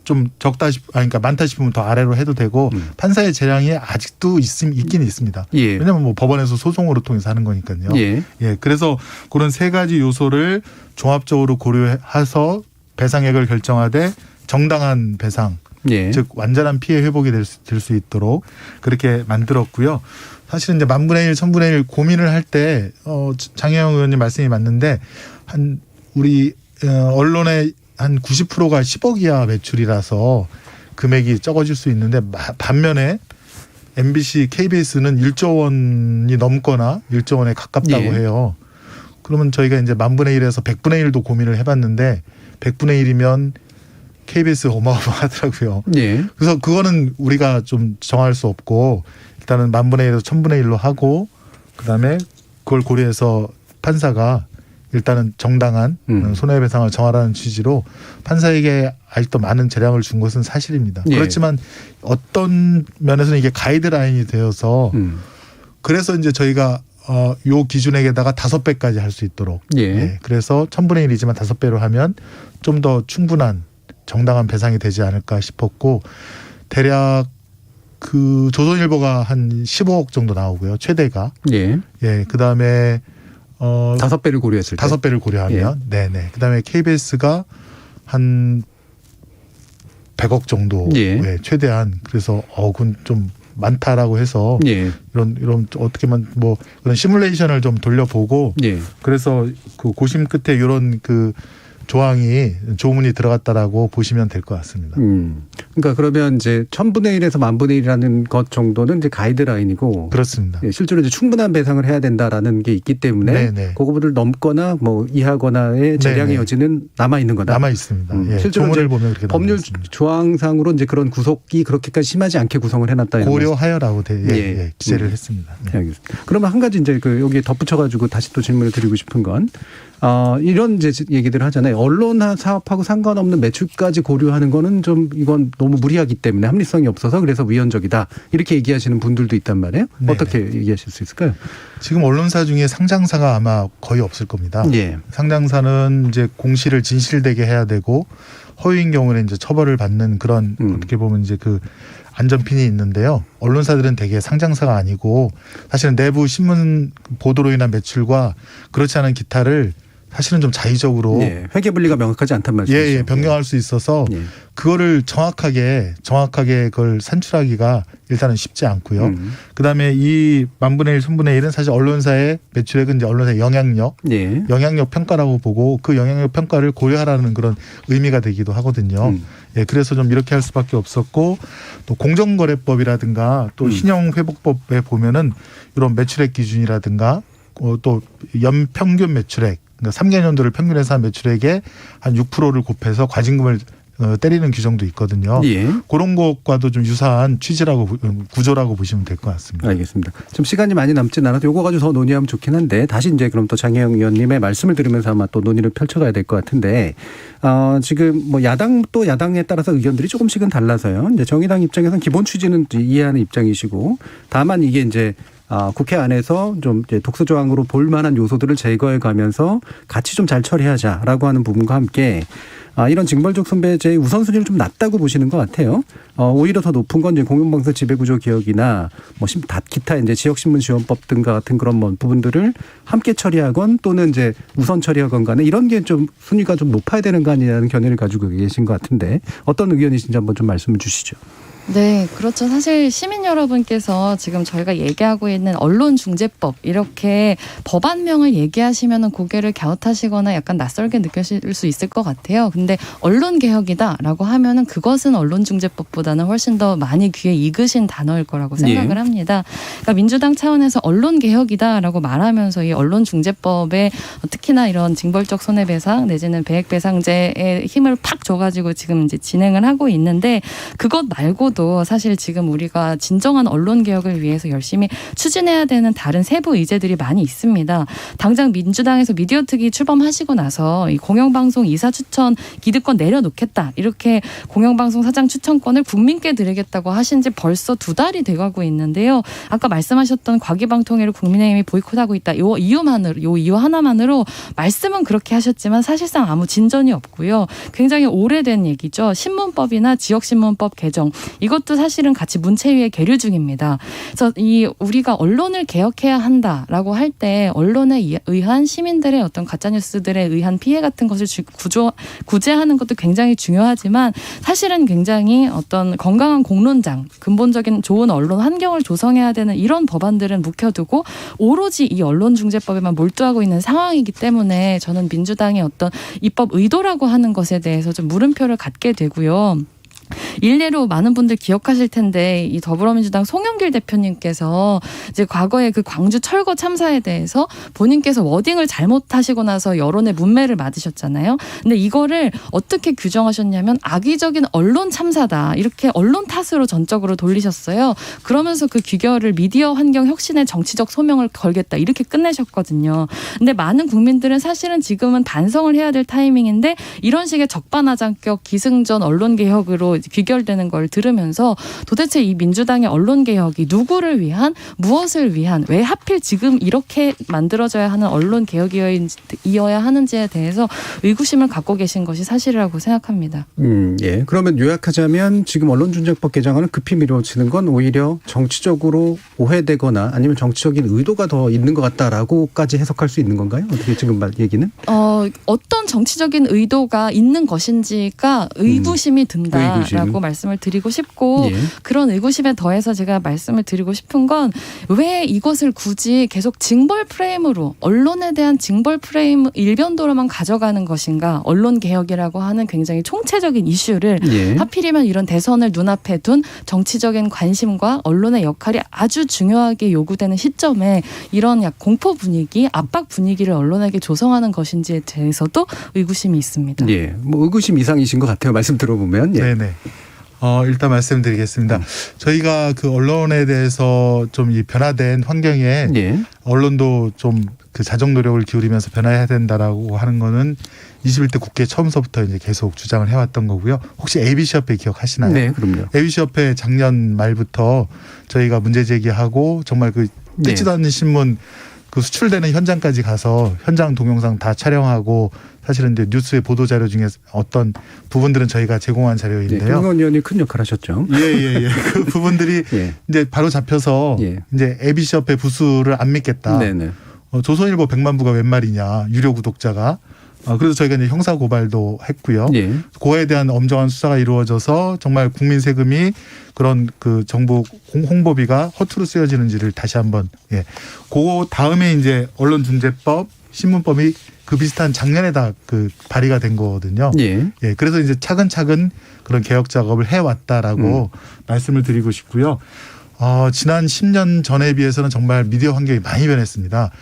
좀 적다 그러니까 많다 싶으면 더 아래로 해도 되고 판사의 재량이 아직도 있긴 있습니다. 예. 왜냐하면 뭐 법원에서 소송으로 통해서 하는 거니까요. 예. 예. 그래서 그런 세 가지 요소를 종합적으로 고려해서 배상액을 결정하되 정당한 배상, 예. 즉 완전한 피해 회복이 될 수 있도록 그렇게 만들었고요. 사실은 이제 10,000분의 1, 1,000분의 1 고민을 할 때 장혜영 의원님 말씀이 맞는데 한 우리 언론의 한 90%가 10억 이하 매출이라서 금액이 적어질 수 있는데 반면에 MBC, KBS는 1조 원이 넘거나 1조 원에 가깝다고 예. 해요. 그러면 저희가 이제 10,000분의 1에서 100분의 1도 고민을 해봤는데 100분의 1이면 KBS 어마어마하더라고요. 예. 그래서 그거는 우리가 좀 정할 수 없고 일단은 10,000분의 1에서 1,000분의 1로 하고 그다음에 그걸 고려해서 판사가 일단은 정당한 손해배상을 정하라는 취지로 판사에게 아직도 많은 재량을 준 것은 사실입니다. 예. 그렇지만 어떤 면에서는 이게 가이드라인이 되어서 그래서 이제 저희가 요 기준액에다가 5배까지 할 수 있도록 예. 예. 그래서 1,000분의 1이지만 5배로 하면 좀 더 충분한 정당한 배상이 되지 않을까 싶었고 대략 그 조선일보가 한 15억 정도 나오고요. 최대가. 예. 예. 그다음에 5배를 고려했을 때. 5배를 고려하면 네네. 그다음에 KBS가 한 100억 정도 예. 예, 최대한 그래서 그건 좀 많다라고 해서 예. 이런 어떻게만 뭐 그런 시뮬레이션을 좀 돌려보고 예. 그래서 그 고심 끝에 이런 그 조항이 조문이 들어갔다라고 보시면 될 것 같습니다. 그러니까 그러면 이제 1,000분의 1에서 10,000분의 1이라는 것 정도는 이제 가이드라인이고. 그렇습니다. 예, 실제로 이제 충분한 배상을 해야 된다라는 게 있기 때문에 네네. 그거를 넘거나 뭐 이하거나의 재량의 네네. 여지는 남아 있는 거다. 남아 있습니다. 예, 실제로 조문을 이제 보면 그렇게 법률 남아있습니다. 조항상으로 이제 그런 구속이 그렇게까지 심하지 않게 구성을 해놨다. 이런 고려하여라고 예. 기재를 했습니다. 네. 네, 알겠습니다. 그러면 한 가지 이제 그 여기에 덧붙여가지고 다시 또 질문을 드리고 싶은 건 이런 이제 얘기들을 하잖아요. 언론 사업하고 상관없는 매출까지 고려하는 거는 좀 이건 너무 무리하기 때문에 합리성이 없어서 그래서 위헌적이다. 이렇게 얘기하시는 분들도 있단 말이에요. 네네. 어떻게 얘기하실 수 있을까요? 지금 언론사 중에 상장사가 아마 거의 없을 겁니다. 예. 상장사는 이제 공시를 진실되게 해야 되고 허위인 경우는 이제 처벌을 받는 그런 어떻게 보면 이제 그 안전핀이 있는데요. 언론사들은 대개 상장사가 아니고 사실은 내부 신문 보도로 인한 매출과 그렇지 않은 기타를 사실은 좀 자의적으로 예. 회계 분리가 명확하지 않단 말씀이시죠. 예, 변경할 수 있어서 예. 그거를 정확하게 그걸 산출하기가 일단은 쉽지 않고요. 그다음에 이 10,000분의 1, 1,000분의 1은 사실 언론사의 매출액은 이제 언론사의 영향력 평가라고 보고 그 영향력 평가를 고려하라는 그런 의미가 되기도 하거든요. 예, 그래서 좀 이렇게 할 수밖에 없었고 또 공정거래법이라든가 또 신용회복법에 보면은 이런 매출액 기준이라든가 또 연평균 매출액 그러니까 3개년도를 평균해서 한 매출액의 한 6%를 곱해서 과징금을 때리는 규정도 있거든요. 예. 그런 것과도 좀 유사한 취지라고 구조라고 보시면 될 것 같습니다. 알겠습니다. 좀 시간이 많이 남진 않아서 요거 가지고 더 논의하면 좋긴 한데 다시 이제 그럼 또 장혜영 의원님의 말씀을 들으면서 아마 또 논의를 펼쳐가야 될 것 같은데 지금 뭐 야당에 따라서 의견들이 조금씩은 달라서요. 이제 정의당 입장에서는 기본 취지는 이해하는 입장이시고 다만 이게 이제 국회 안에서 좀 이제 독소 조항으로 볼 만한 요소들을 제거해 가면서 같이 좀 잘 처리하자라고 하는 부분과 함께 이런 징벌적 손배제의 우선순위를 좀 낮다고 보시는 것 같아요. 오히려 더 높은 건 이제 공영방송 지배구조 개혁이나 뭐 기타 이제 지역신문 지원법 등과 같은 그런 뭐 부분들을 함께 처리하건 또는 이제 우선 처리하건 간에 이런 게 좀 순위가 좀 높아야 되는 거 아니냐는 견해를 가지고 계신 것 같은데 어떤 의견이신지 한번 좀 말씀을 주시죠. 네, 그렇죠. 사실 시민 여러분께서 지금 저희가 얘기하고 있는 언론중재법 이렇게 법안명을 얘기하시면은 고개를 갸웃하시거나 약간 낯설게 느끼실 수 있을 것 같아요. 근데 언론개혁이다라고 하면은 그것은 언론중재법보다는 훨씬 더 많이 귀에 익으신 단어일 거라고 생각을 합니다. 그러니까 민주당 차원에서 언론개혁이다라고 말하면서 이 언론중재법에 특히나 이런 징벌적 손해배상 내지는 배액배상제에 힘을 팍 줘가지고 지금 이제 진행을 하고 있는데 그것 말고 말고도 사실 지금 우리가 진정한 언론 개혁을 위해서 열심히 추진해야 되는 다른 세부 의제들이 많이 있습니다. 당장 민주당에서 미디어 특위 출범하시고 나서 이 공영방송 이사 추천 기득권 내려놓겠다, 이렇게 공영방송 사장 추천권을 국민께 드리겠다고 하신 지 벌써 2달이 돼가고 있는데요. 아까 말씀하셨던 과기방통위를 국민의힘이 보이콧하고 있다. 요 이유 하나만으로 말씀은 그렇게 하셨지만 사실상 아무 진전이 없고요. 굉장히 오래된 얘기죠. 신문법이나 지역신문법 개정, 이것도 사실은 같이 문체위에 계류 중입니다. 그래서 우리가 언론을 개혁해야 한다라고 할 때 언론에 의한 시민들의 어떤 가짜뉴스들에 의한 피해 같은 것을 구제하는 것도 굉장히 중요하지만 사실은 굉장히 어떤 건강한 공론장, 근본적인 좋은 언론 환경을 조성해야 되는 이런 법안들은 묵혀두고 오로지 이 언론중재법에만 몰두하고 있는 상황이기 때문에 저는 민주당의 어떤 입법 의도라고 하는 것에 대해서 좀 물음표를 갖게 되고요. 일례로 많은 분들 기억하실 텐데 이 더불어민주당 송영길 대표님께서 이제 과거에 그 광주 철거 참사에 대해서 본인께서 워딩을 잘못하시고 나서 여론의 문매를 맞으셨잖아요. 근데 이거를 어떻게 규정하셨냐면 악의적인 언론 참사다, 이렇게 언론 탓으로 전적으로 돌리셨어요. 그러면서 그 귀결을 미디어 환경 혁신의 정치적 소명을 걸겠다, 이렇게 끝내셨거든요. 근데 많은 국민들은 사실은 지금은 반성을 해야 될 타이밍인데 이런 식의 적반하장격 기승전 언론 개혁으로 귀결되는 걸 들으면서 도대체 이 민주당의 언론 개혁이 누구를 위한, 무엇을 위한, 왜 하필 지금 이렇게 만들어져야 하는 언론 개혁이어야 하는지에 대해서 의구심을 갖고 계신 것이 사실이라고 생각합니다. 예. 그러면 요약하자면 지금 언론중재법 개정안을 급히 밀어치는 건 오히려 정치적으로 오해되거나 아니면 정치적인 의도가 더 있는 것 같다라고까지 해석할 수 있는 건가요? 어떻게 지금 얘기는? 어떤 정치적인 의도가 있는 것인지가 의구심이 든다라고 말씀을 드리고 싶고, 예. 그런 의구심에 더해서 제가 말씀을 드리고 싶은 건 왜 이것을 굳이 계속 징벌 프레임으로, 언론에 대한 징벌 프레임 일변도로만 가져가는 것인가. 언론 개혁이라고 하는 굉장히 총체적인 이슈를 예. 하필이면 이런 대선을 눈앞에 둔 정치적인 관심과 언론의 역할이 아주 중요하게 요구되는 시점에 이런 공포 분위기, 압박 분위기를 언론에게 조성하는 것인지에 대해서도 의구심이 있습니다. 예. 뭐 의구심 이상이신 것 같아요. 말씀 들어보면. 예. 네네. 일단 말씀드리겠습니다. 저희가 그 언론에 대해서 좀 이 변화된 환경에 예. 언론도 좀 그 자정 노력을 기울이면서 변화해야 된다라고 하는 거는 21대 국회 처음서부터 이제 계속 주장을 해왔던 거고요. 혹시 ABC 협회 기억하시나요? 네, 그럼요. ABC 협회 작년 말부터 저희가 문제 제기하고 정말 그 뜯지도 않는 신문 그 수출되는 현장까지 가서 현장 동영상 다 촬영하고, 사실은 이제 뉴스의 보도 자료 중에 어떤 부분들은 저희가 제공한 자료인데요. 네, 김용건 의원이 큰 역할 하셨죠. 예. 그 부분들이 예. 이제 바로 잡혀서 예. 이제 ABC 협회 부수를 안 믿겠다. 네네. 조선일보 100만 부가 웬 말이냐, 유료 구독자가. 그래서 저희가 이제 형사 고발도 했고요. 예. 그거에 대한 엄정한 수사가 이루어져서 정말 국민 세금이 그런 그 정부 홍보비가 허투루 쓰여지는지를 다시 한번, 예. 그 다음에 이제 언론중재법, 신문법이 그 비슷한 작년에 다 그 발의가 된 거거든요. 예. 예. 그래서 이제 차근차근 그런 개혁 작업을 해왔다라고 말씀을 드리고 싶고요. 지난 10년 전에 비해서는 정말 미디어 환경이 많이 변했습니다.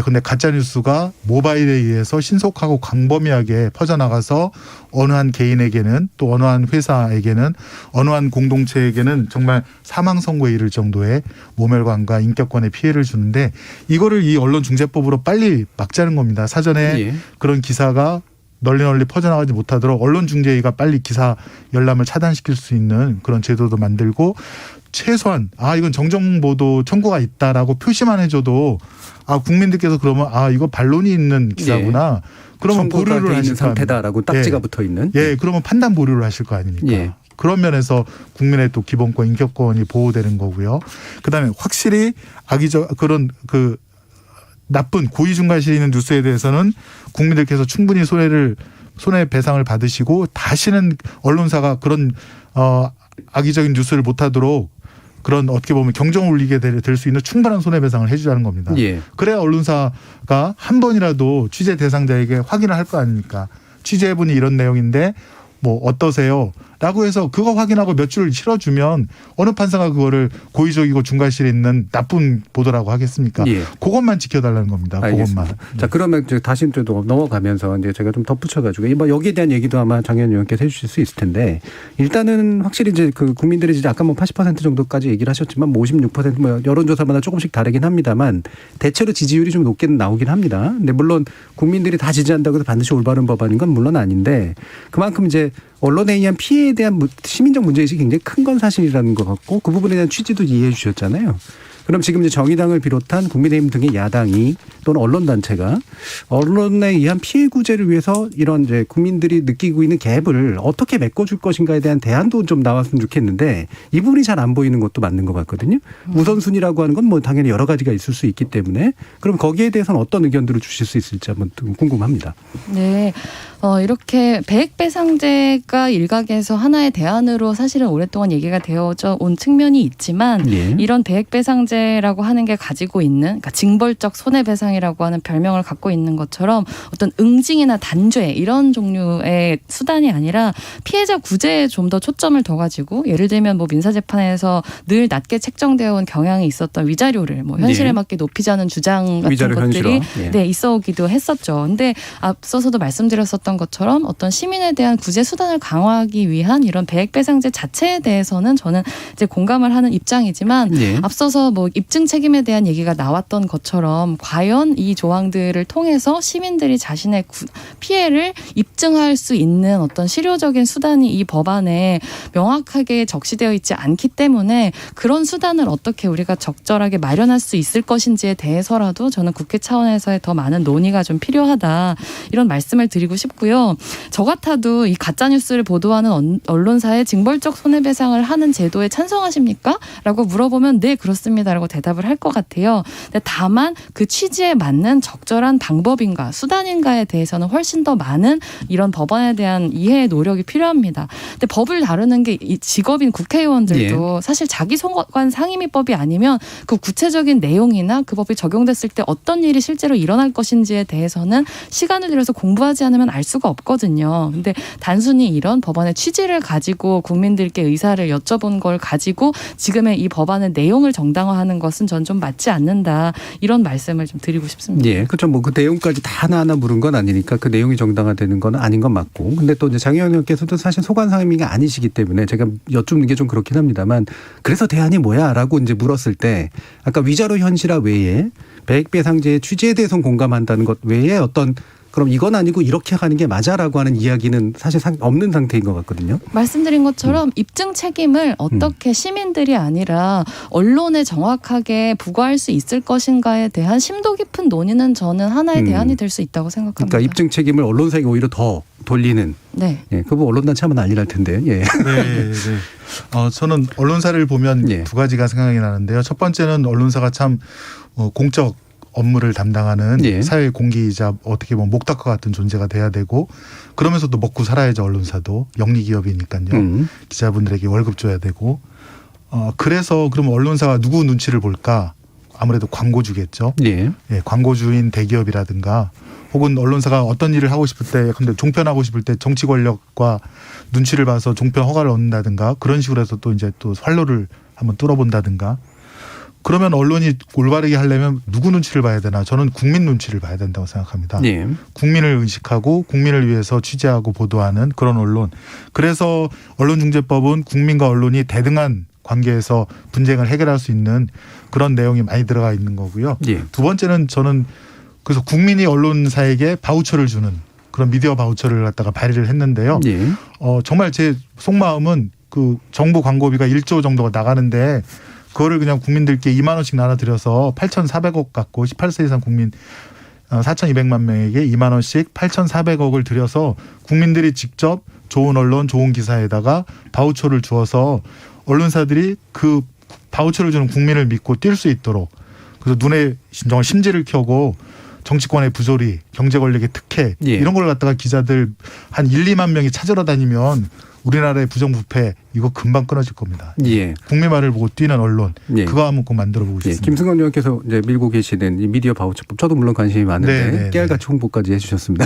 근데 가짜뉴스가 모바일에 의해서 신속하고 광범위하게 퍼져나가서 어느 한 개인에게는, 또 어느 한 회사에게는, 어느 한 공동체에게는 정말 사망 선고에 이를 정도의 모멸감과 인격권에 피해를 주는데, 이거를 이 언론중재법으로 빨리 막자는 겁니다. 사전에 예. 그런 기사가 널리 퍼져나가지 못하도록 언론중재위가 빨리 기사 열람을 차단시킬 수 있는 그런 제도도 만들고, 최소한 이건 정정보도 청구가 있다라고 표시만 해줘도 국민들께서 그러면 이거 반론이 있는 기사구나. 그러면 보류를 하실 상태다라고 딱지가 붙어 있는. 예, 그러면 판단 보류를 하실 거 아닙니까? 예. 그런 면에서 국민의 또 기본권, 인격권이 보호되는 거고요. 그다음에 확실히 그런 그 나쁜 고의중과실이 있는 뉴스에 대해서는 국민들께서 충분히 손해배상을 받으시고, 다시는 언론사가 그런 악의적인 뉴스를 못하도록 그런 어떻게 보면 경종을 울리게 될 수 있는 충분한 손해배상을 해주자는 겁니다. 예. 그래야 언론사가 한 번이라도 취재 대상자에게 확인을 할 거 아닙니까? 취재해보니 이런 내용인데 뭐 어떠세요? 라고 해서 그거 확인하고 몇 줄 실어주면 어느 판사가 그거를 고의적이고 중과실에 있는 나쁜 보도라고 하겠습니까? 예. 그것만 지켜달라는 겁니다. 알겠습니다. 그것만. 자, 그러면 이제 다시 또 넘어가면서 이제 제가 좀 덧붙여가지고 뭐 여기에 대한 얘기도 아마 장현 의원께서 해주실 수 있을 텐데 일단은 확실히 이제 그 국민들이 이제 아까 뭐 80% 정도까지 얘기를 하셨지만 뭐 56% 뭐 여론조사마다 조금씩 다르긴 합니다만 대체로 지지율이 좀 높게 나오긴 합니다. 근데 물론 국민들이 다 지지한다고 해서 반드시 올바른 법안인 건 물론 아닌데 그만큼 이제 언론에 의한 피해에 대한 시민적 문제의식이 굉장히 큰 건 사실이라는 것 같고 그 부분에 대한 취지도 이해해 주셨잖아요. 그럼 지금 이제 정의당을 비롯한 국민의힘 등의 야당이 또는 언론단체가 언론에 의한 피해 구제를 위해서 이런 이제 국민들이 느끼고 있는 갭을 어떻게 메꿔줄 것인가에 대한 대안도 좀 나왔으면 좋겠는데 이 부분이 잘 안 보이는 것도 맞는 것 같거든요. 우선순위라고 하는 건 뭐 당연히 여러 가지가 있을 수 있기 때문에 그럼 거기에 대해서는 어떤 의견들을 주실 수 있을지 한번 궁금합니다. 네. 이렇게 배액배상제가 일각에서 하나의 대안으로 사실은 오랫동안 얘기가 되어져 온 측면이 있지만 예. 이런 배액배상제라고 하는 게 가지고 있는 그러니까 징벌적 손해배상이라고 하는 별명을 갖고 있는 것처럼 어떤 응징이나 단죄 이런 종류의 수단이 아니라 피해자 구제에 좀 더 초점을 둬가지고 예를 들면 뭐 민사재판에서 늘 낮게 책정되어 온 경향이 있었던 위자료를 뭐 현실에 예. 맞게 높이자는 주장 같은 위자료 것들이 현실화. 예. 네, 있어 오기도 했었죠. 근데 앞서서도 말씀드렸었던 것처럼 어떤 시민에 대한 구제 수단을 강화하기 위한 이런 배액배상제 자체에 대해서는 저는 이제 공감을 하는 입장이지만 예. 앞서서 뭐 입증 책임에 대한 얘기가 나왔던 것처럼 과연 이 조항들을 통해서 시민들이 자신의 피해를 입증할 수 있는 어떤 실효적인 수단이 이 법안에 명확하게 적시되어 있지 않기 때문에 그런 수단을 어떻게 우리가 적절하게 마련할 수 있을 것인지에 대해서라도 저는 국회 차원에서의 더 많은 논의가 좀 필요하다 이런 말씀을 드리고 싶고요. 저 같아도 이 가짜뉴스를 보도하는 언론사에 징벌적 손해배상을 하는 제도에 찬성하십니까? 라고 물어보면 네 그렇습니다 라고 대답을 할 것 같아요. 근데 다만 그 취지에 맞는 적절한 방법인가 수단인가에 대해서는 훨씬 더 많은 이런 법안에 대한 이해의 노력이 필요합니다. 근데 법을 다루는 게 이 직업인 국회의원들도 사실 자기소관 상임위법이 아니면 그 구체적인 내용이나 그 법이 적용됐을 때 어떤 일이 실제로 일어날 것인지에 대해서는 시간을 들여서 공부하지 않으면 알 수가 없거든요. 근데 단순히 이런 법안의 취지를 가지고 국민들께 의사를 여쭤본 걸 가지고 지금의 이 법안의 내용을 정당화하는 것은 전 좀 맞지 않는다. 이런 말씀을 좀 드리고 싶습니다. 예, 그렇죠. 뭐 그 내용까지 다 하나하나 물은 건 아니니까 그 내용이 정당화되는 건 아닌 건 맞고. 근데 또 이제 장 의원님께서도 사실 소관 상임위가 아니시기 때문에 제가 여쭙는 게 좀 그렇긴 합니다만 그래서 대안이 뭐야라고 이제 물었을 때 아까 위자료 현실화 외에 배액배상제의 취지에 대해서는 공감한다는 것 외에 어떤 그럼 이건 아니고 이렇게 가는 게 맞아라고 하는 이야기는 사실 없는 상태인 것 같거든요. 말씀드린 것처럼 입증 책임을 어떻게 시민들이 아니라 언론에 정확하게 부과할 수 있을 것인가에 대한 심도 깊은 논의는 저는 하나의 대안이 될 수 있다고 생각합니다. 그러니까 입증 책임을 언론사에게 오히려 더 돌리는. 네. 예, 그거 언론단체 하면 난리 날 텐데. 예. 네. 저는 언론사를 보면 예. 두 가지가 생각이 나는데요. 첫 번째는 언론사가 참 공적 업무를 담당하는 예. 사회 공기이자 어떻게 보면 목탁과 같은 존재가 돼야 되고 그러면서도 먹고 살아야죠. 언론사도 영리기업이니까요. 기자분들에게 월급 줘야 되고 그래서 그럼 언론사가 누구 눈치를 볼까? 아무래도 광고주겠죠. 예. 예, 광고주인 대기업이라든가 혹은 언론사가 어떤 일을 하고 싶을 때 근데 종편하고 싶을 때 정치 권력과 눈치를 봐서 종편 허가를 얻는다든가 그런 식으로 해서 또 이제 또 활로를 한번 뚫어본다든가 그러면 언론이 올바르게 하려면 누구 눈치를 봐야 되나? 저는 국민 눈치를 봐야 된다고 생각합니다. 예. 국민을 의식하고 국민을 위해서 취재하고 보도하는 그런 언론. 그래서 언론중재법은 국민과 언론이 대등한 관계에서 분쟁을 해결할 수 있는 그런 내용이 많이 들어가 있는 거고요. 예. 두 번째는 저는 그래서 국민이 언론사에게 바우처를 주는 그런 미디어 바우처를 갖다가 발의를 했는데요. 예. 정말 제 속마음은 그 정부 광고비가 1조 정도가 나가는데 그거를 그냥 국민들께 2만 원씩 나눠드려서 8,400억 갖고 18세 이상 국민 4,200만 명에게 2만 원씩 8,400억을 들여서 국민들이 직접 좋은 언론, 좋은 기사에다가 바우처를 주어서 언론사들이 그 바우처를 주는 국민을 믿고 뛸 수 있도록 그래서 눈에 정말 심지를 켜고 정치권의 부조리, 경제 권력의 특혜 예. 이런 걸 갖다가 기자들 한 1, 2만 명이 찾으러 다니면 우리나라의 부정부패 이거 금방 끊어질 겁니다. 예. 국민 말을 보고 뛰는 언론 예. 그거 한번 꼭 만들어보고 예. 싶습니다. 김승원 의원께서 이제 밀고 계시는 이 미디어 바우처법 저도 물론 관심이 많은데 네. 깨알같이 홍보까지 해주셨습니다.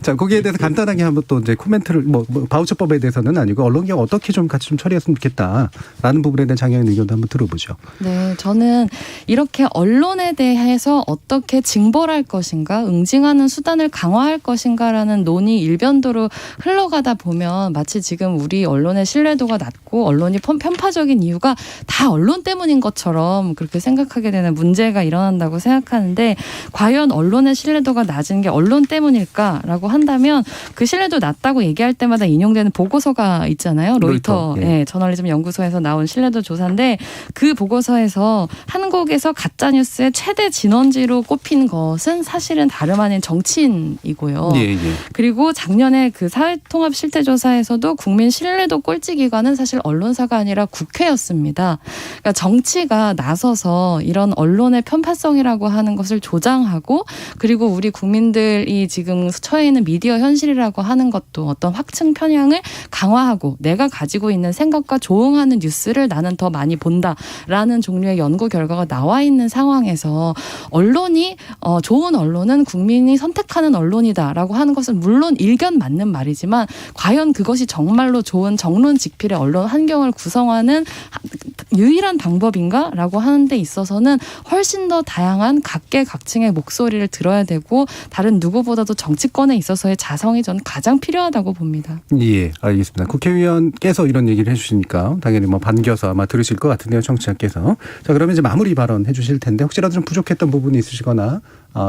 자, 거기에 대해서 간단하게 한번 또 이제 코멘트를 뭐 바우처법에 대해서는 아니고 언론계가 어떻게 좀 같이 좀 처리했으면 좋겠다라는 부분에 대한 장애인 의견도 한번 들어보죠. 네, 저는 이렇게 언론에 대해서 어떻게 징벌할 것인가, 응징하는 수단을 강화할 것인가라는 논의 일변도로 흘러가다 보면 마치 지금 우리 언론의 신뢰도가 낮고 언론이 편파적인 이유가 다 언론 때문인 것처럼 그렇게 생각하게 되는 문제가 일어난다고 생각하는데 과연 언론의 신뢰도가 낮은 게 언론 때문일까라고 한다면 그 신뢰도 낮다고 얘기할 때마다 인용되는 보고서가 있잖아요. 로이터 예. 저널리즘 연구소에서 나온 신뢰도 조사인데 그 보고서에서 한국에서 가짜뉴스의 최대 진원지로 꼽힌 것은 사실은 다름 아닌 정치인이고요. 예, 예. 그리고 작년에 그 사회통합실태조사에서도 국민 신뢰도 꼴찌 기관은 사실 언론사가 아니라 국회였습니다. 그러니까 정치가 나서서 이런 언론의 편파성이라고 하는 것을 조장하고 그리고 우리 국민들이 지금 처해 있는 미디어 현실이라고 하는 것도 어떤 확증 편향을 강화하고 내가 가지고 있는 생각과 조응하는 뉴스를 나는 더 많이 본다라는 종류의 연구 결과가 나와 있는 상황에서 언론이 좋은 언론은 국민이 선택하는 언론이다라고 하는 것은 물론 일견 맞는 말이지만 과연 그것이 정말로 좋은 정론직필의 언론 환경을 구성하는 유일한 방법인가라고 하는 데 있어서는 훨씬 더 다양한 각계각층의 목소리를 들어야 되고 다른 누구보다도 정치권에 있어서의 자성이 저는 가장 필요하다고 봅니다. 예, 알겠습니다. 국회의원께서 이런 얘기를 해주시니까 당연히 뭐 반겨서 아마 들으실 것 같은데요, 청취자께서. 자, 그러면 이제 마무리 발언 해주실 텐데 혹시라도 좀 부족했던 부분이 있으시거나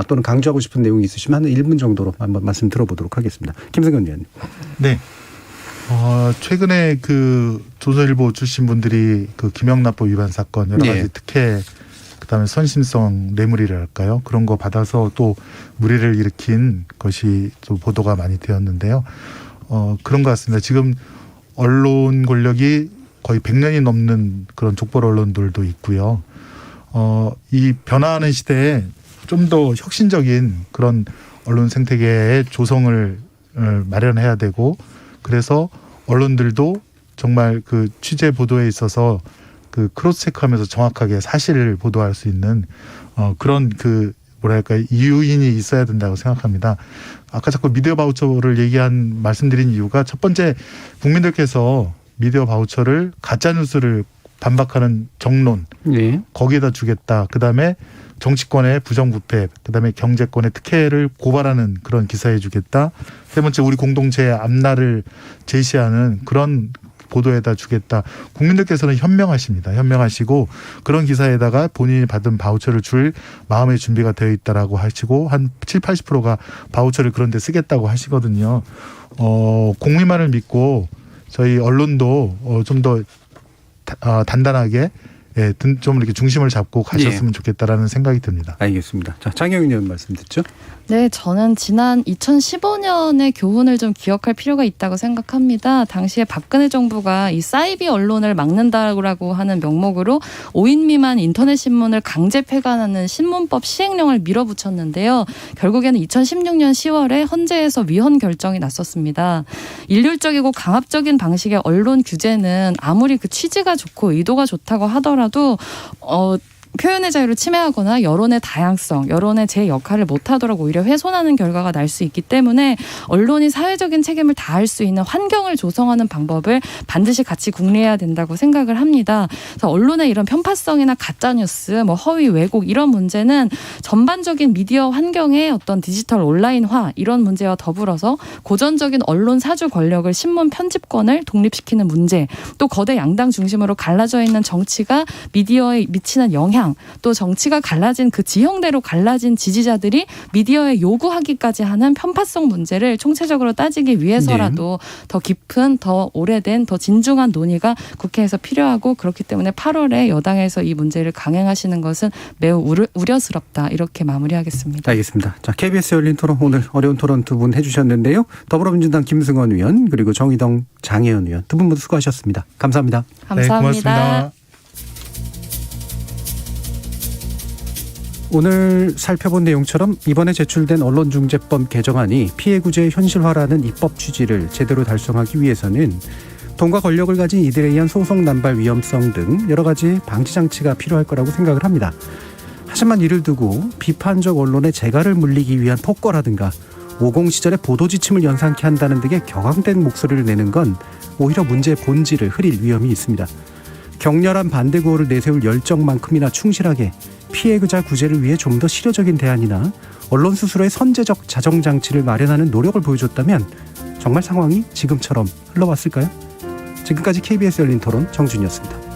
또는 강조하고 싶은 내용이 있으시면 한 1분 정도로 한번 말씀 들어보도록 하겠습니다. 김승현 의원님. 네. 최근에 그 조선일보 출신 분들이 그 김영란법 위반 사건 여러 가지 예. 특혜 그다음에 선심성 뇌물이랄까요? 그런 거 받아서 또 무리를 일으킨 것이 또 보도가 많이 되었는데요. 그런 것 같습니다. 지금 언론 권력이 거의 100년이 넘는 그런 족벌 언론들도 있고요. 이 변화하는 시대에 좀 더 혁신적인 그런 언론 생태계의 조성을 마련해야 되고 그래서 언론들도 정말 그 취재 보도에 있어서 그 크로스 체크하면서 정확하게 사실을 보도할 수 있는 그런 그 뭐랄까 이유인이 있어야 된다고 생각합니다. 아까 자꾸 미디어 바우처를 말씀드린 이유가 첫 번째 국민들께서 미디어 바우처를 가짜 뉴스를 반박하는 정론 예. 거기에다 주겠다. 그다음에 정치권의 부정부패, 그다음에 경제권의 특혜를 고발하는 그런 기사에 주겠다. 세 번째 우리 공동체의 앞날을 제시하는 그런 보도에다 주겠다. 국민들께서는 현명하십니다. 현명하시고 그런 기사에다가 본인이 받은 바우처를 줄 마음의 준비가 되어 있다라고 하시고 한 70-80%가 바우처를 그런 데 쓰겠다고 하시거든요. 국민만을 믿고 저희 언론도 좀 더 단단하게 좀 이렇게 중심을 잡고 가셨으면 좋겠다라는 생각이 듭니다. 알겠습니다. 자, 장혜윤 의원 말씀 듣죠? 네, 저는 지난 2015년의 교훈을 좀 기억할 필요가 있다고 생각합니다. 당시에 박근혜 정부가 이 사이비 언론을 막는다고 하는 명목으로 5인 미만 인터넷 신문을 강제 폐간하는 신문법 시행령을 밀어붙였는데요. 결국에는 2016년 10월에 헌재에서 위헌 결정이 났었습니다. 일률적이고 강압적인 방식의 언론 규제는 아무리 그 취지가 좋고 의도가 좋다고 하더라도 표현의 자유를 침해하거나 여론의 다양성, 여론의 제 역할을 못하도록 오히려 훼손하는 결과가 날 수 있기 때문에 언론이 사회적인 책임을 다할 수 있는 환경을 조성하는 방법을 반드시 같이 궁리해야 된다고 생각을 합니다. 그래서 언론의 이런 편파성이나 가짜뉴스, 허위 왜곡 이런 문제는 전반적인 미디어 환경의 어떤 디지털 온라인화 이런 문제와 더불어서 고전적인 언론 사주 권력을 신문 편집권을 독립시키는 문제, 또 거대 양당 중심으로 갈라져 있는 정치가 미디어에 미치는 영향, 또 정치가 갈라진 그 지형대로 갈라진 지지자들이 미디어에 요구하기까지 하는 편파성 문제를 총체적으로 따지기 위해서라도 더 깊은, 더 오래된, 더 진중한 논의가 국회에서 필요하고 그렇기 때문에 8월에 여당에서 이 문제를 강행하시는 것은 매우 우려스럽다. 이렇게 마무리하겠습니다. 알겠습니다. 자, KBS 열린 토론 오늘 어려운 토론 두 분 해주셨는데요. 더불어민주당 김승원 의원 그리고 정의당 장혜연 의원 두 분 모두 수고하셨습니다. 감사합니다. 감사합니다. 네, 고맙습니다. 오늘 살펴본 내용처럼 이번에 제출된 언론중재법 개정안이 피해구제의 현실화라는 입법 취지를 제대로 달성하기 위해서는 돈과 권력을 가진 이들에 의한 소송 남발 위험성 등 여러 가지 방지 장치가 필요할 거라고 생각을 합니다. 하지만 이를 두고 비판적 언론의 재갈을 물리기 위한 폭거라든가 50 시절의 보도 지침을 연상케 한다는 등의 격앙된 목소리를 내는 건 오히려 문제의 본질을 흐릴 위험이 있습니다. 격렬한 반대 구호를 내세울 열정만큼이나 충실하게 피해자 구제를 위해 좀 더 실효적인 대안이나 언론 스스로의 선제적 자정장치를 마련하는 노력을 보여줬다면 정말 상황이 지금처럼 흘러왔을까요? 지금까지 KBS 열린 토론 정준이었습니다.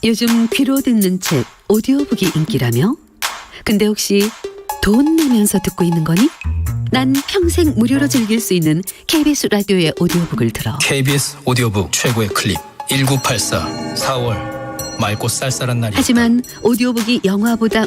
요즘 귀로 듣는 책 오디오북이 인기라며? 근데 혹시 돈 내면서 듣고 있는 거니? 난 평생 무료로 즐길 수 있는 KBS 라디오의 오디오북을 들어. KBS 오디오북 최고의 클립 1984 4월 맑고 쌀쌀한 날이 하지만 오디오북이 영화보다